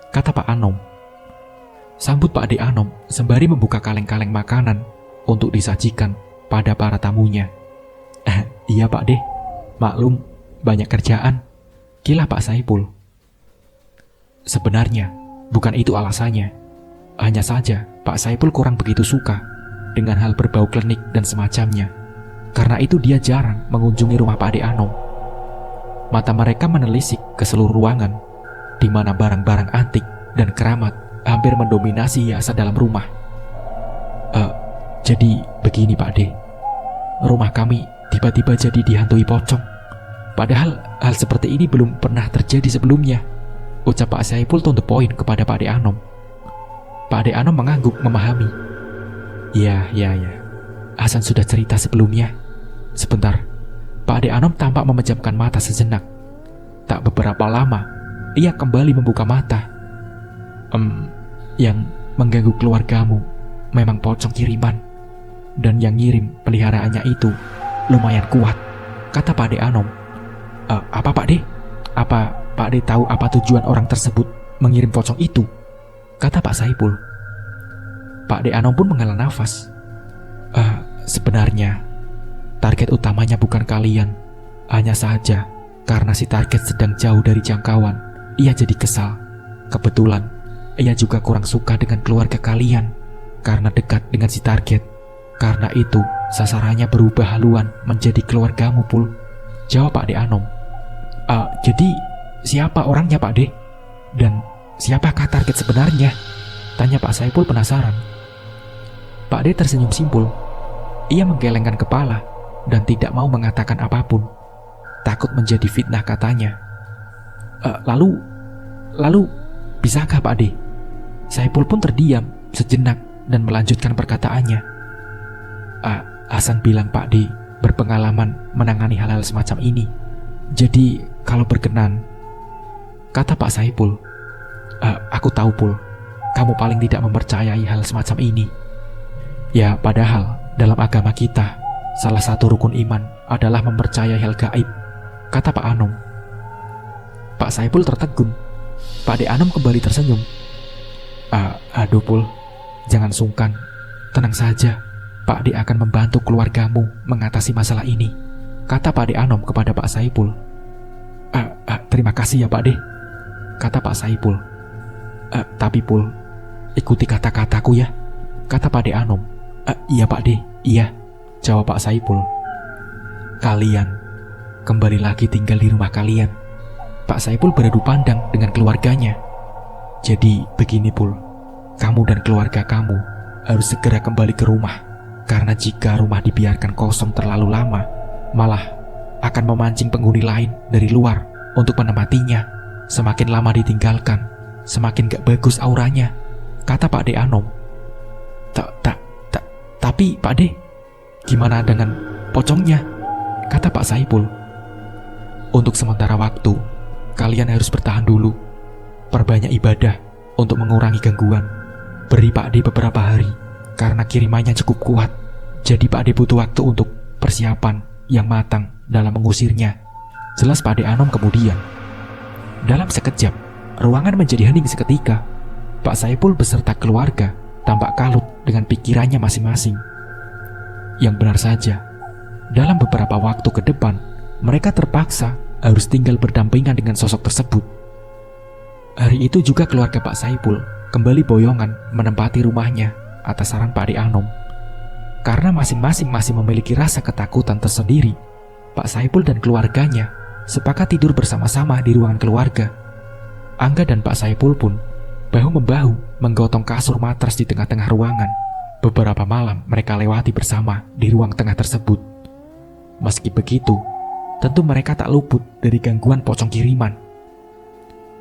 kata Pak Anom. Sambut Pak De Anom sembari membuka kaleng-kaleng makanan untuk disajikan pada para tamunya. "Iya Pak De, maklum banyak kerjaan, kilah Pak Saipul. Sebenarnya, bukan itu alasannya. Hanya saja, Pak Saipul kurang begitu suka dengan hal berbau klinik dan semacamnya. Karena itu dia jarang mengunjungi rumah Pak Ade Anom. Mata mereka menelisik ke seluruh ruangan, di mana barang-barang antik dan keramat hampir mendominasi hiasan dalam rumah. Jadi begini Pak Ade, rumah kami tiba-tiba jadi dihantui pocong. Padahal hal seperti ini belum pernah terjadi sebelumnya, ucap Pak Saipul to the point kepada Pak Ade Anom. Pak Ade Anom mengangguk memahami. Ya. Hasan sudah cerita sebelumnya. Sebentar, Pak Ade Anom tampak memejamkan mata sejenak. Tak beberapa lama, ia kembali membuka mata. Yang mengganggu keluargamu memang pocong kiriman. Dan yang ngirim peliharaannya itu lumayan kuat, kata Pak Ade Anom. Apa Pak De? Apa Pak De tahu apa tujuan orang tersebut mengirim pocong itu? Kata Pak Saipul. Pak Ade Anom pun menghela nafas. Sebenarnya target utamanya bukan kalian. Hanya saja karena si target sedang jauh dari jangkauan, ia jadi kesal. Kebetulan ia juga kurang suka dengan keluarga kalian karena dekat dengan si target. Karena itu sasarannya berubah haluan menjadi keluargamu, Pul, jawab Pak De Anom. Jadi siapa orangnya Pak De? Dan siapakah target sebenarnya? Tanya Pak Saipul penasaran. Pak De tersenyum simpul. Ia menggelengkan kepala dan tidak mau mengatakan apapun. Takut menjadi fitnah katanya. Lalu bisakah Pak De? Saipul pun terdiam sejenak dan melanjutkan perkataannya. Hasan bilang Pak De berpengalaman menangani hal-hal semacam ini. Jadi kalau berkenan, kata Pak Saipul. Aku tahu Pul, kamu paling tidak mempercayai hal semacam ini. Ya padahal dalam agama kita, salah satu rukun iman adalah mempercayai hal gaib, kata Pak Anom. Pak Saipul tertegun. Pak De Anom kembali tersenyum. Aduh Pul, jangan sungkan, tenang saja. Pak De akan membantu keluargamu mengatasi masalah ini, kata Pak De Anom kepada Pak Saipul. Terima kasih ya Pak De, kata Pak Saipul. Tapi Pul, ikuti kata-kataku ya, kata Pak De Anom. Iya Pak De, iya, jawab Pak Saipul. Kalian kembali lagi tinggal di rumah kalian. Pak Saipul beradu pandang dengan keluarganya. Jadi begini Pul, kamu dan keluarga kamu harus segera kembali ke rumah. Karena jika rumah dibiarkan kosong terlalu lama, malah akan memancing penghuni lain dari luar untuk menempatinya. Semakin lama ditinggalkan, semakin gak bagus auranya, kata Pak De Anom. Tapi Pak De, gimana dengan pocongnya? Kata Pak Saipul. Untuk sementara waktu, kalian harus bertahan dulu. Perbanyak ibadah untuk mengurangi gangguan. Beri Pak De beberapa hari, karena kirimannya cukup kuat. Jadi Pak De butuh waktu untuk persiapan yang matang dalam mengusirnya, jelas Pak De Anom kemudian. Dalam sekejap, ruangan menjadi hening seketika. Pak Saipul beserta keluarga tampak kalut dengan pikirannya masing-masing. Yang benar saja, dalam beberapa waktu ke depan, mereka terpaksa harus tinggal berdampingan dengan sosok tersebut. Hari itu juga keluarga Pak Saipul kembali boyongan menempati rumahnya atas saran Pak De Anom. Karena masing-masing masih memiliki rasa ketakutan tersendiri, Pak Saipul dan keluarganya sepakat tidur bersama-sama di ruangan keluarga. Angga dan Pak Saipul pun bahu-membahu menggotong kasur matras di tengah-tengah ruangan. Beberapa malam mereka lewati bersama di ruang tengah tersebut. Meski begitu, tentu mereka tak luput dari gangguan pocong kiriman.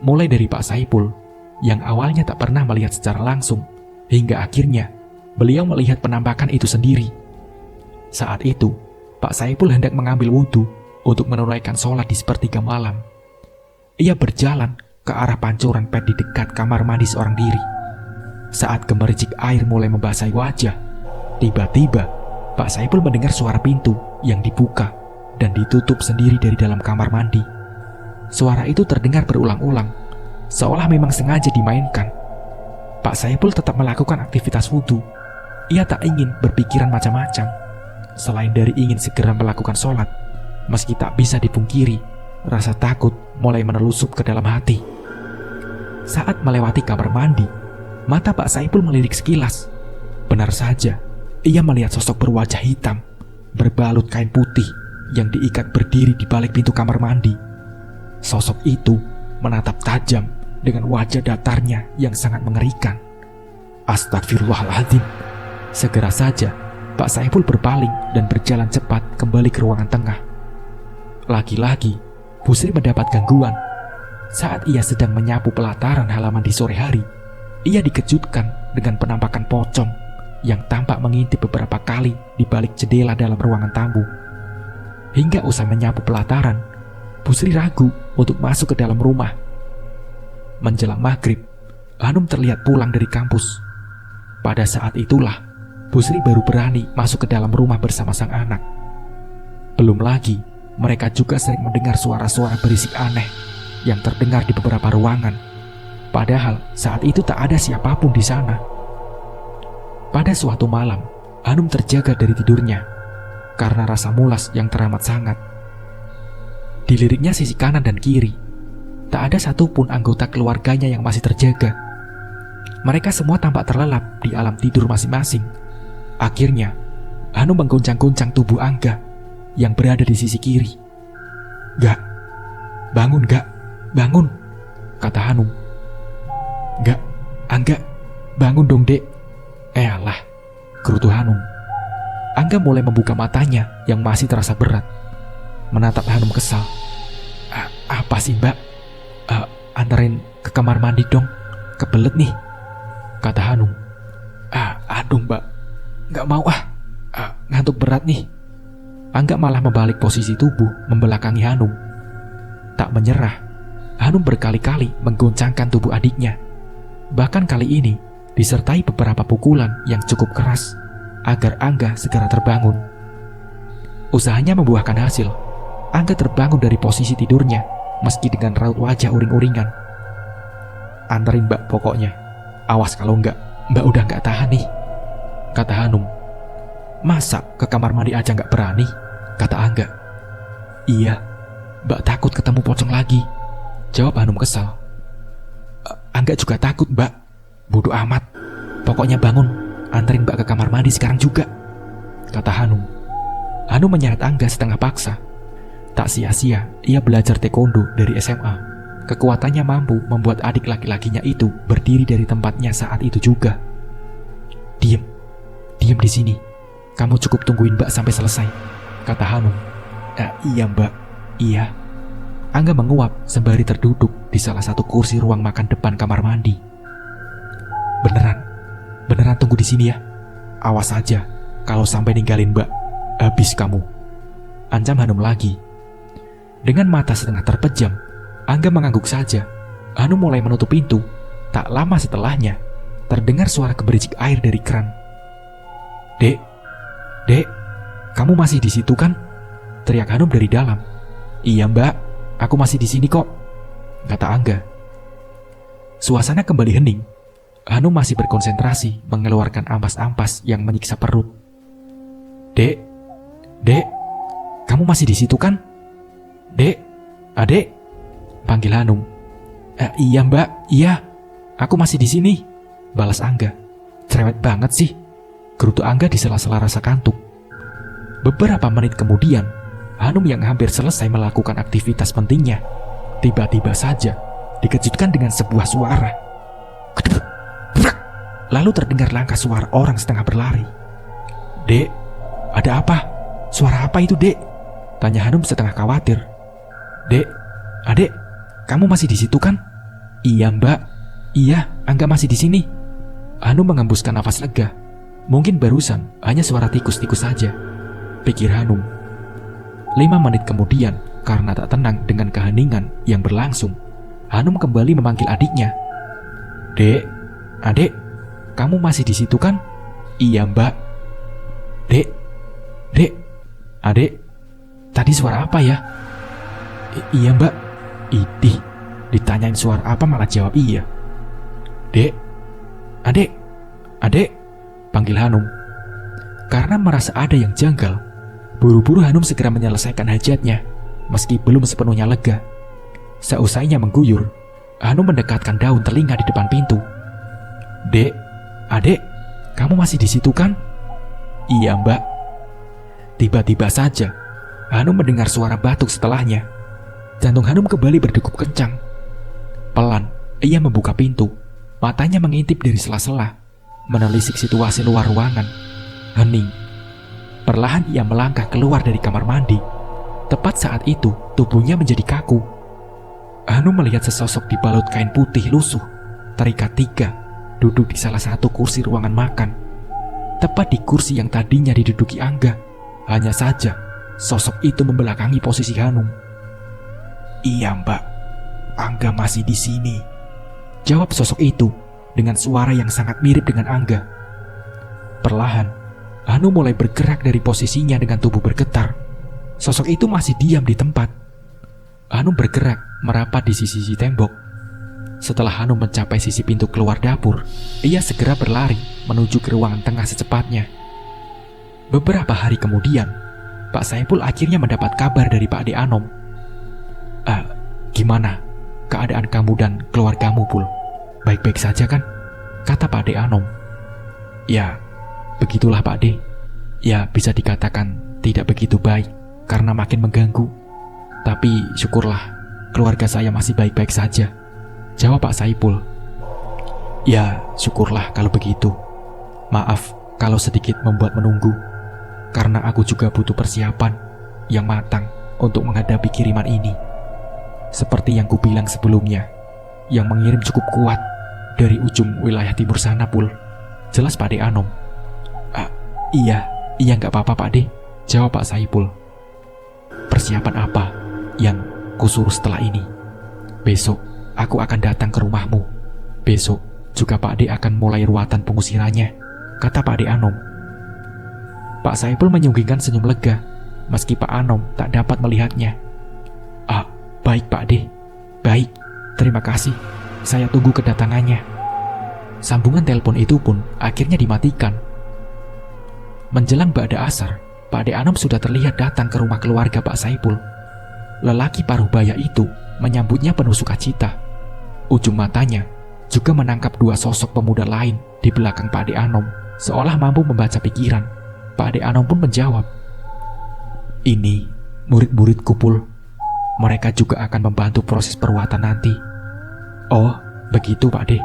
Mulai dari Pak Saipul, yang awalnya tak pernah melihat secara langsung, hingga akhirnya beliau melihat penampakan itu sendiri. Saat itu, Pak Saipul hendak mengambil wudhu untuk menunaikan sholat di sepertiga malam. Ia berjalan ke arah pancuran pet di dekat kamar mandi seorang diri. Saat gemericik air mulai membasahi wajah, tiba-tiba Pak Saipul mendengar suara pintu yang dibuka dan ditutup sendiri dari dalam kamar mandi. Suara itu terdengar berulang-ulang, seolah memang sengaja dimainkan. Pak Saipul tetap melakukan aktivitas wudhu. Ia tak ingin berpikiran macam-macam, selain dari ingin segera melakukan sholat. Meski tak bisa dipungkiri, rasa takut mulai menelusup ke dalam hati. Saat melewati kamar mandi, mata Pak Saipul melirik sekilas. Benar saja, ia melihat sosok berwajah hitam, berbalut kain putih yang diikat berdiri di balik pintu kamar mandi. Sosok itu menatap tajam dengan wajah datarnya yang sangat mengerikan. Astagfirullahaladzim. Segera saja, Pak Saipul berpaling dan berjalan cepat kembali ke ruangan tengah. Lagi-lagi, Bu Sri mendapat gangguan. Saat ia sedang menyapu pelataran halaman di sore hari, ia dikejutkan dengan penampakan pocong yang tampak mengintip beberapa kali di balik jendela dalam ruangan tamu. Hingga usai menyapu pelataran, Bu Sri ragu untuk masuk ke dalam rumah. Menjelang maghrib, Hanum terlihat pulang dari kampus. Pada saat itulah, Bu Sri baru berani masuk ke dalam rumah bersama sang anak. Belum lagi, mereka juga sering mendengar suara-suara berisik aneh yang terdengar di beberapa ruangan. Padahal saat itu tak ada siapapun di sana. Pada suatu malam, Hanum terjaga dari tidurnya karena rasa mulas yang teramat sangat. Diliriknya sisi kanan dan kiri, tak ada satupun anggota keluarganya yang masih terjaga. Mereka semua tampak terlelap di alam tidur masing-masing. Akhirnya, Hanum menggoncang-goncang tubuh Angga yang berada di sisi kiri. "Gak, bangun gak, bangun," kata Hanum. "Gak, Angga, bangun dong dek." "Alah," gerutu Hanum. Angga mulai membuka matanya yang masih terasa berat, menatap Hanum kesal. Apa sih mbak? Anterin ke kamar mandi dong, kebelet nih," kata Hanum. Aduh mbak, gak mau ngantuk berat nih." Angga malah membalik posisi tubuh membelakangi Hanum. Tak menyerah, Hanum berkali-kali menggoncangkan tubuh adiknya. Bahkan kali ini disertai beberapa pukulan yang cukup keras agar Angga segera terbangun. Usahanya membuahkan hasil. Angga terbangun dari posisi tidurnya meski dengan raut wajah uring-uringan. "Anterin mbak pokoknya. Awas kalau enggak, mbak udah gak tahan nih," kata Hanum. "Masa ke kamar mandi aja gak berani?" kata Angga. "Iya, mbak takut ketemu pocong lagi," jawab Hanum kesal. "Angga juga takut mbak. Bodoh amat. Pokoknya bangun, anterin mbak ke kamar mandi sekarang juga," kata Hanum. Hanum menyeret Angga setengah paksa. Tak sia-sia ia belajar taekwondo dari SMA. Kekuatannya mampu membuat adik laki-lakinya itu berdiri dari tempatnya saat itu juga. Diem di sini. Kamu cukup tungguin mbak sampai selesai," kata Hanum. Iya mbak, iya." Angga menguap sembari terduduk di salah satu kursi ruang makan depan kamar mandi. Beneran tunggu di sini ya. Awas aja, kalau sampai ninggalin mbak, habis kamu," ancam Hanum lagi. Dengan mata setengah terpejam, Angga mengangguk saja. Hanum mulai menutup pintu. Tak lama setelahnya, terdengar suara gemericik air dari keran. Dek, kamu masih di situ kan?" teriak Hanum dari dalam. "Iya mbak, aku masih di sini kok," kata Angga. Suasana kembali hening. Hanum masih berkonsentrasi mengeluarkan ampas-ampas yang menyiksa perut. Dek, kamu masih di situ kan?" "Dek, adek," panggil Hanum. Iya mbak, iya, aku masih di sini," balas Angga. "Cerewet banget sih," gerutu Angga di sela-sela rasa kantuk. Beberapa menit kemudian, Hanum yang hampir selesai melakukan aktivitas pentingnya, tiba-tiba saja dikejutkan dengan sebuah suara. Lalu terdengar langkah suara orang setengah berlari. "Dek, ada apa? Suara apa itu dek?" tanya Hanum setengah khawatir. "Dek, adek, kamu masih di situ kan?" "Iya mbak, iya, Angga masih di sini." Hanum mengembuskan nafas lega. Mungkin barusan hanya suara tikus-tikus saja, pikir Hanum. 5 menit kemudian, karena tak tenang dengan keheningan yang berlangsung, Hanum kembali memanggil adiknya. "Dek, adek, kamu masih di situ kan?" "Iya mbak." Dek, adek, tadi suara apa ya?" "Iya mbak." Idih, ditanyain suara apa malah jawab iya. "Dek, adek, panggil Hanum. Karena merasa ada yang janggal, buru-buru Hanum segera menyelesaikan hajatnya. meski belum sepenuhnya lega. Seusainya mengguyur, Hanum mendekatkan daun telinga di depan pintu. "Dek, adek, kamu masih di situ kan?" "Iya, Mbak." Tiba-tiba saja, Hanum mendengar suara batuk setelahnya. Jantung Hanum kembali berdegup kencang. Pelan, ia membuka pintu. Matanya mengintip dari sela-sela, menelisik situasi luar ruangan. Hening. Perlahan ia melangkah keluar dari kamar mandi. Tepat saat itu, tubuhnya menjadi kaku. Hanum melihat sesosok dibalut kain putih lusuh, terikat 3, duduk di salah satu kursi ruangan makan. Tepat di kursi yang tadinya diduduki Angga. Hanya saja, sosok itu membelakangi posisi Hanum. "Iya, Mbak. Angga masih di sini," jawab sosok itu dengan suara yang sangat mirip dengan Angga. Perlahan, Hanum mulai bergerak dari posisinya dengan tubuh bergetar. Sosok itu masih diam di tempat. Hanum bergerak merapat di sisi tembok. Setelah Hanum mencapai sisi pintu keluar dapur, ia segera berlari menuju ke ruangan tengah secepatnya. Beberapa hari kemudian, Pak Saipul akhirnya mendapat kabar dari Pak Ade Anom. "Gimana keadaan kamu dan keluargamu, Pul? Baik-baik saja kan?" kata Pak Ade Anom. "Ya, begitulah Pak Ade. Ya, bisa dikatakan tidak begitu baik karena makin mengganggu. Tapi syukurlah keluarga saya masih baik-baik saja," jawab Pak Saipul. "Ya, syukurlah kalau begitu. Maaf kalau sedikit membuat menunggu, karena aku juga butuh persiapan yang matang untuk menghadapi kiriman ini. Seperti yang kubilang sebelumnya, yang mengirim cukup kuat dari ujung wilayah timur sana, Pul," jelas Pak Ade Anom. Iya nggak apa-apa Pak Ade," jawab Pak Saipul. "Persiapan apa yang kusuruh setelah ini? Besok aku akan datang ke rumahmu. Besok juga Pak Ade akan mulai ruatan pengusirannya," kata Pak Ade Anom. Pak Saipul menyunggingkan senyum lega, meski Pak Anom tak dapat melihatnya. "Baik Pak Ade, baik, terima kasih, saya tunggu kedatangannya." Sambungan telepon itu pun akhirnya dimatikan. Menjelang ba'da asar, Pak Ade Anom sudah terlihat datang ke rumah keluarga Pak Saipul. Lelaki paruh baya itu menyambutnya penuh sukacita. Ujung matanya juga menangkap 2 sosok pemuda lain di belakang Pak Ade Anom, seolah mampu membaca pikiran. Pak Ade Anom pun menjawab, "Ini murid-muridku, Pul. Mereka juga akan membantu proses peruatan nanti." "Oh, begitu Pak Ade,"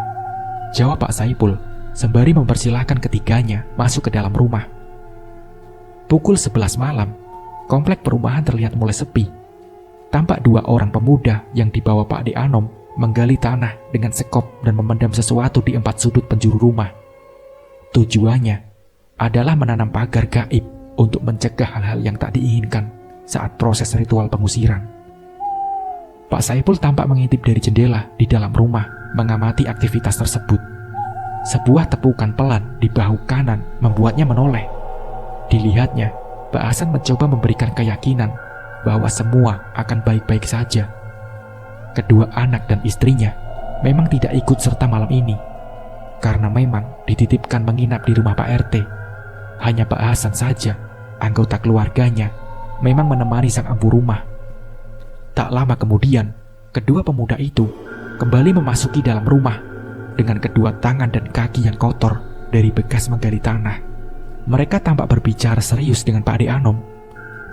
jawab Pak Saipul sembari mempersilahkan ketiganya masuk ke dalam rumah. Pukul 11 malam, komplek perumahan terlihat mulai sepi. Tampak 2 orang pemuda yang dibawa Pak Ade Anom menggali tanah dengan sekop dan memendam sesuatu di 4 sudut penjuru rumah. Tujuannya adalah menanam pagar gaib untuk mencegah hal-hal yang tak diinginkan saat proses ritual pengusiran. Pak Saipul tampak mengintip dari jendela di dalam rumah, mengamati aktivitas tersebut. Sebuah tepukan pelan di bahu kanan membuatnya menoleh. Dilihatnya, Pak Hasan mencoba memberikan keyakinan bahwa semua akan baik-baik saja. Kedua anak dan istrinya memang tidak ikut serta malam ini, karena memang dititipkan menginap di rumah Pak RT. Hanya Pak Hasan saja, anggota keluarganya, memang menemani sang empu rumah. Tak lama kemudian, kedua pemuda itu kembali memasuki dalam rumah dengan kedua tangan dan kaki yang kotor dari bekas menggali tanah. Mereka tampak berbicara serius dengan Pak Ade Anom.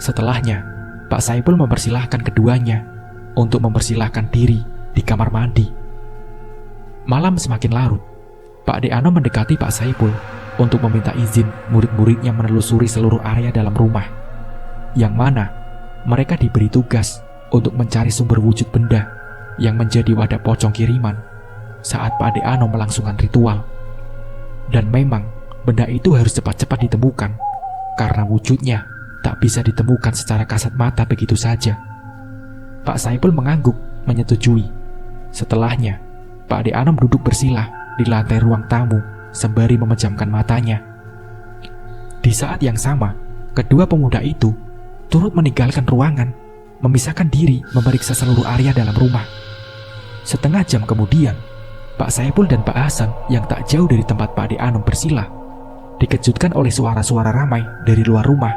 Setelahnya, Pak Saipul mempersilahkan keduanya untuk mempersilahkan diri di kamar mandi. Malam semakin larut. Pak Ade Anom mendekati Pak Saipul untuk meminta izin murid-muridnya menelusuri seluruh area dalam rumah, yang mana mereka diberi tugas untuk mencari sumber wujud benda yang menjadi wadah pocong kiriman saat Pak Ade Anom melangsungkan ritual. Dan memang benda itu harus cepat-cepat ditemukan, karena wujudnya tak bisa ditemukan secara kasat mata begitu saja. Pak Saipul mengangguk menyetujui. Setelahnya, Pak Ade Anom duduk bersila di lantai ruang tamu sembari memejamkan matanya. Di saat yang sama, kedua pemuda itu turut meninggalkan ruangan, memisahkan diri memeriksa seluruh area dalam rumah. Setengah jam kemudian, Pak Saipul dan Pak Hasan yang tak jauh dari tempat Pak Ade Anom bersila dikejutkan oleh suara-suara ramai dari luar rumah,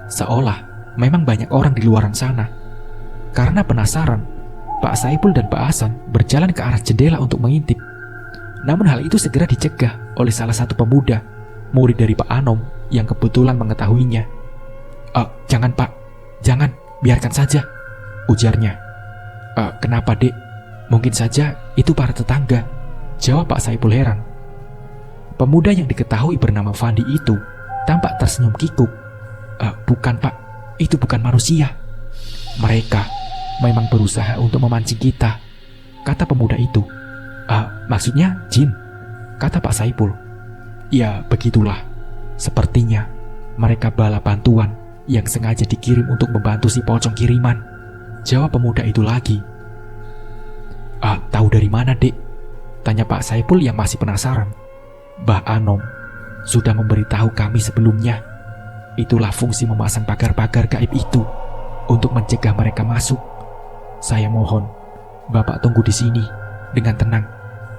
seolah memang banyak orang di luaran sana. Karena penasaran, Pak Saipul dan Pak Hasan berjalan ke arah jendela untuk mengintip. Namun hal itu segera dicegah oleh salah satu pemuda, murid dari Pak Anom yang kebetulan mengetahuinya. Jangan Pak, jangan, biarkan saja, ujarnya. Kenapa dek? Mungkin saja itu para tetangga, jawab Pak Saipul heran. Pemuda yang diketahui bernama Fandi itu tampak tersenyum kikuk. Bukan Pak, itu bukan manusia. Mereka memang berusaha untuk memancing kita, kata pemuda itu. Maksudnya jin, kata Pak Saipul. Ya begitulah, sepertinya mereka bala bantuan yang sengaja dikirim untuk membantu si pocong kiriman, jawab pemuda itu lagi. Tahu dari mana dek? Tanya Pak Saipul yang masih penasaran. Mbah Anom sudah memberitahu kami sebelumnya. Itulah fungsi memasang pagar-pagar gaib itu untuk mencegah mereka masuk. Saya mohon Bapak tunggu di sini dengan tenang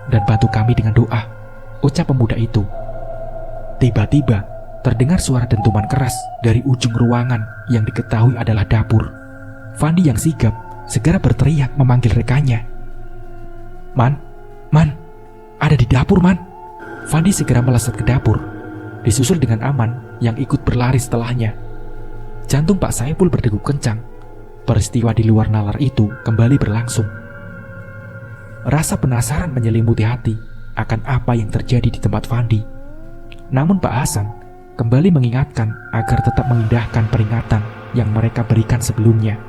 dan bantu kami dengan doa, ucap pemuda itu. Tiba-tiba terdengar suara dentuman keras dari ujung ruangan yang diketahui adalah dapur. Fandi yang sigap segera berteriak memanggil rekannya. Man, ada di dapur, Man. Fandi segera melesat ke dapur, disusul dengan Aman yang ikut berlari setelahnya. Jantung Pak Saipul berdegup kencang. Peristiwa di luar nalar itu kembali berlangsung. Rasa penasaran menyelimuti hati akan apa yang terjadi di tempat Fandi. Namun Pak Hasan kembali mengingatkan agar tetap mengindahkan peringatan yang mereka berikan sebelumnya.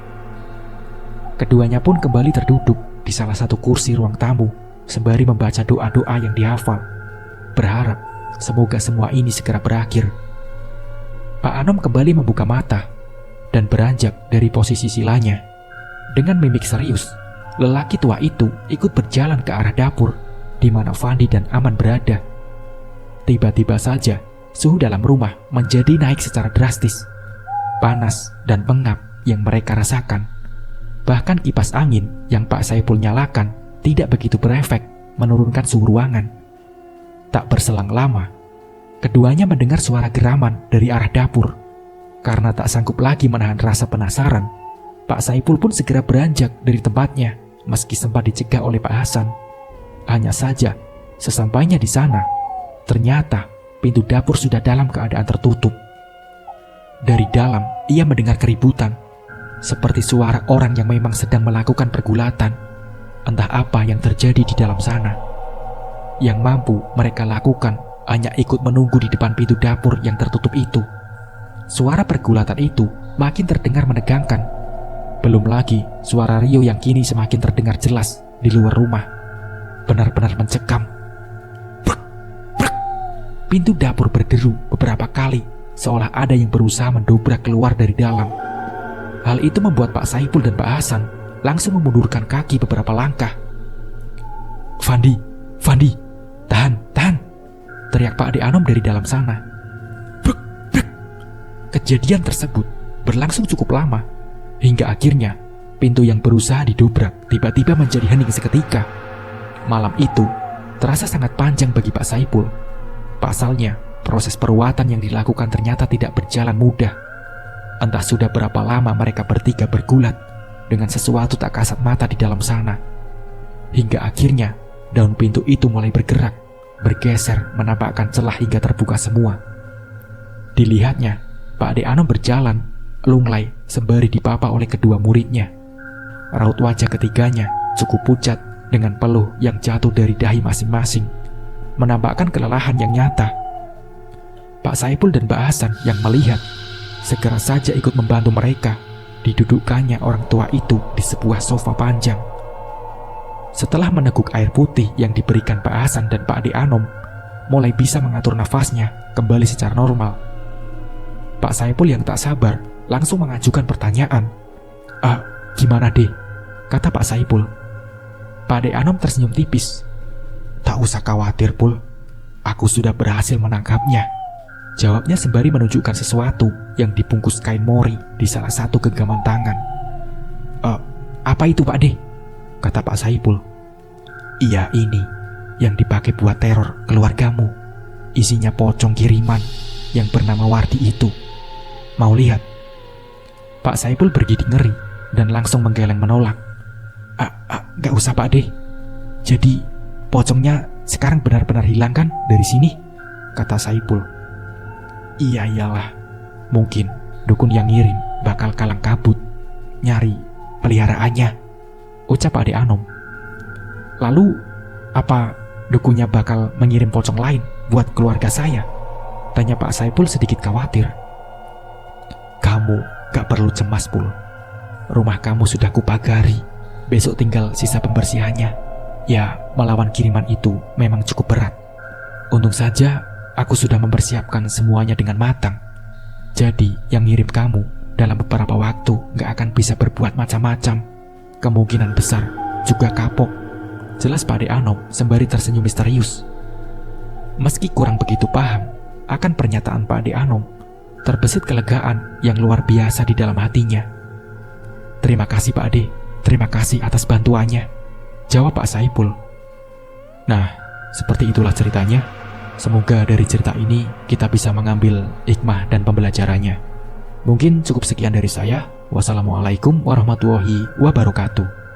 Keduanya pun kembali terduduk di salah satu kursi ruang tamu sembari membaca doa-doa yang dihafal, berharap semoga semua ini segera berakhir. Pak Anom kembali membuka mata dan beranjak dari posisi silanya. Dengan mimik serius, lelaki tua itu ikut berjalan ke arah dapur di mana Fandi dan Aman berada. Tiba-tiba saja, suhu dalam rumah menjadi naik secara drastis. Panas dan pengap yang mereka rasakan. Bahkan kipas angin yang Pak Saipul nyalakan tidak begitu berefek menurunkan suhu ruangan. Tak berselang lama, keduanya mendengar suara geraman dari arah dapur. Karena tak sanggup lagi menahan rasa penasaran, Pak Saipul pun segera beranjak dari tempatnya meski sempat dicegah oleh Pak Hasan. Hanya saja, sesampainya di sana, ternyata pintu dapur sudah dalam keadaan tertutup. Dari dalam, ia mendengar keributan, seperti suara orang yang memang sedang melakukan pergulatan. Entah apa yang terjadi di dalam sana. Yang mampu mereka lakukan hanya ikut menunggu di depan pintu dapur yang tertutup itu. Suara pergulatan itu makin terdengar menegangkan. Belum lagi suara Rio yang kini semakin terdengar jelas di luar rumah. Benar-benar mencekam. Pintu dapur berderu beberapa kali, seolah ada yang berusaha mendobrak keluar dari dalam. Hal itu membuat Pak Saipul dan Pak Hasan langsung memundurkan kaki beberapa langkah. Fandi, tahan, teriak Pak Ade Anom dari dalam sana. Brek. Kejadian tersebut berlangsung cukup lama, hingga akhirnya pintu yang berusaha didobrak tiba-tiba menjadi hening seketika. Malam itu terasa sangat panjang bagi Pak Saipul. Pasalnya, proses peruatan yang dilakukan ternyata tidak berjalan mudah. Entah sudah berapa lama mereka bertiga bergulat dengan sesuatu tak kasat mata di dalam sana. Hingga akhirnya, daun pintu itu mulai bergerak, bergeser menampakkan celah hingga terbuka semua. Dilihatnya, Pak Ade Anom berjalan, lunglai sembari dipapa oleh kedua muridnya. Raut wajah ketiganya cukup pucat dengan peluh yang jatuh dari dahi masing-masing, menampakkan kelelahan yang nyata. Pak Saipul dan Mbak Hasan yang melihat segera saja ikut membantu mereka didudukkannya orang tua itu di sebuah sofa panjang. Setelah meneguk air putih yang diberikan Pak Hasan dan Pak Ade Anom, mulai bisa mengatur nafasnya kembali secara normal. Pak Saipul yang tak sabar langsung mengajukan pertanyaan. Gimana deh? Kata Pak Saipul. Pak Ade Anom tersenyum tipis. Tak usah khawatir, Pul. Aku sudah berhasil menangkapnya, jawabnya sembari menunjukkan sesuatu yang dibungkus kain mori di salah satu genggaman tangan. Apa itu, Pak De? Kata Pak Saipul. Iya, ini yang dipakai buat teror keluargamu. Isinya pocong kiriman yang bernama Wardi itu. Mau lihat? Pak Saipul bergidik ngeri dan langsung menggeleng menolak. Gak usah Pak Ade. Jadi pocongnya sekarang benar-benar hilang kan dari sini? Kata Saipul. Iya iyalah. Mungkin dukun yang ngirim bakal kalang kabut nyari peliharaannya, ucap Ade Anom. Lalu apa dukunnya bakal mengirim pocong lain buat keluarga saya? Tanya Pak Saipul sedikit khawatir. Kamu gak perlu cemas, Pul. Rumah kamu sudah kupagari. Besok tinggal sisa pembersihannya. Ya, melawan kiriman itu memang cukup berat. Untung saja aku sudah mempersiapkan semuanya dengan matang. Jadi yang ngirim kamu dalam beberapa waktu gak akan bisa berbuat macam-macam. Kemungkinan besar juga kapok, jelas Pak Ade Anom sembari tersenyum misterius. Meski kurang begitu paham akan pernyataan Pak Ade Anom, terbesit kelegaan yang luar biasa di dalam hatinya. Terima kasih Pak Ade, terima kasih atas bantuannya, jawab Pak Saipul. Nah, seperti itulah ceritanya. Semoga dari cerita ini kita bisa mengambil hikmah dan pembelajarannya. Mungkin cukup sekian dari saya. Wassalamualaikum warahmatullahi wabarakatuh.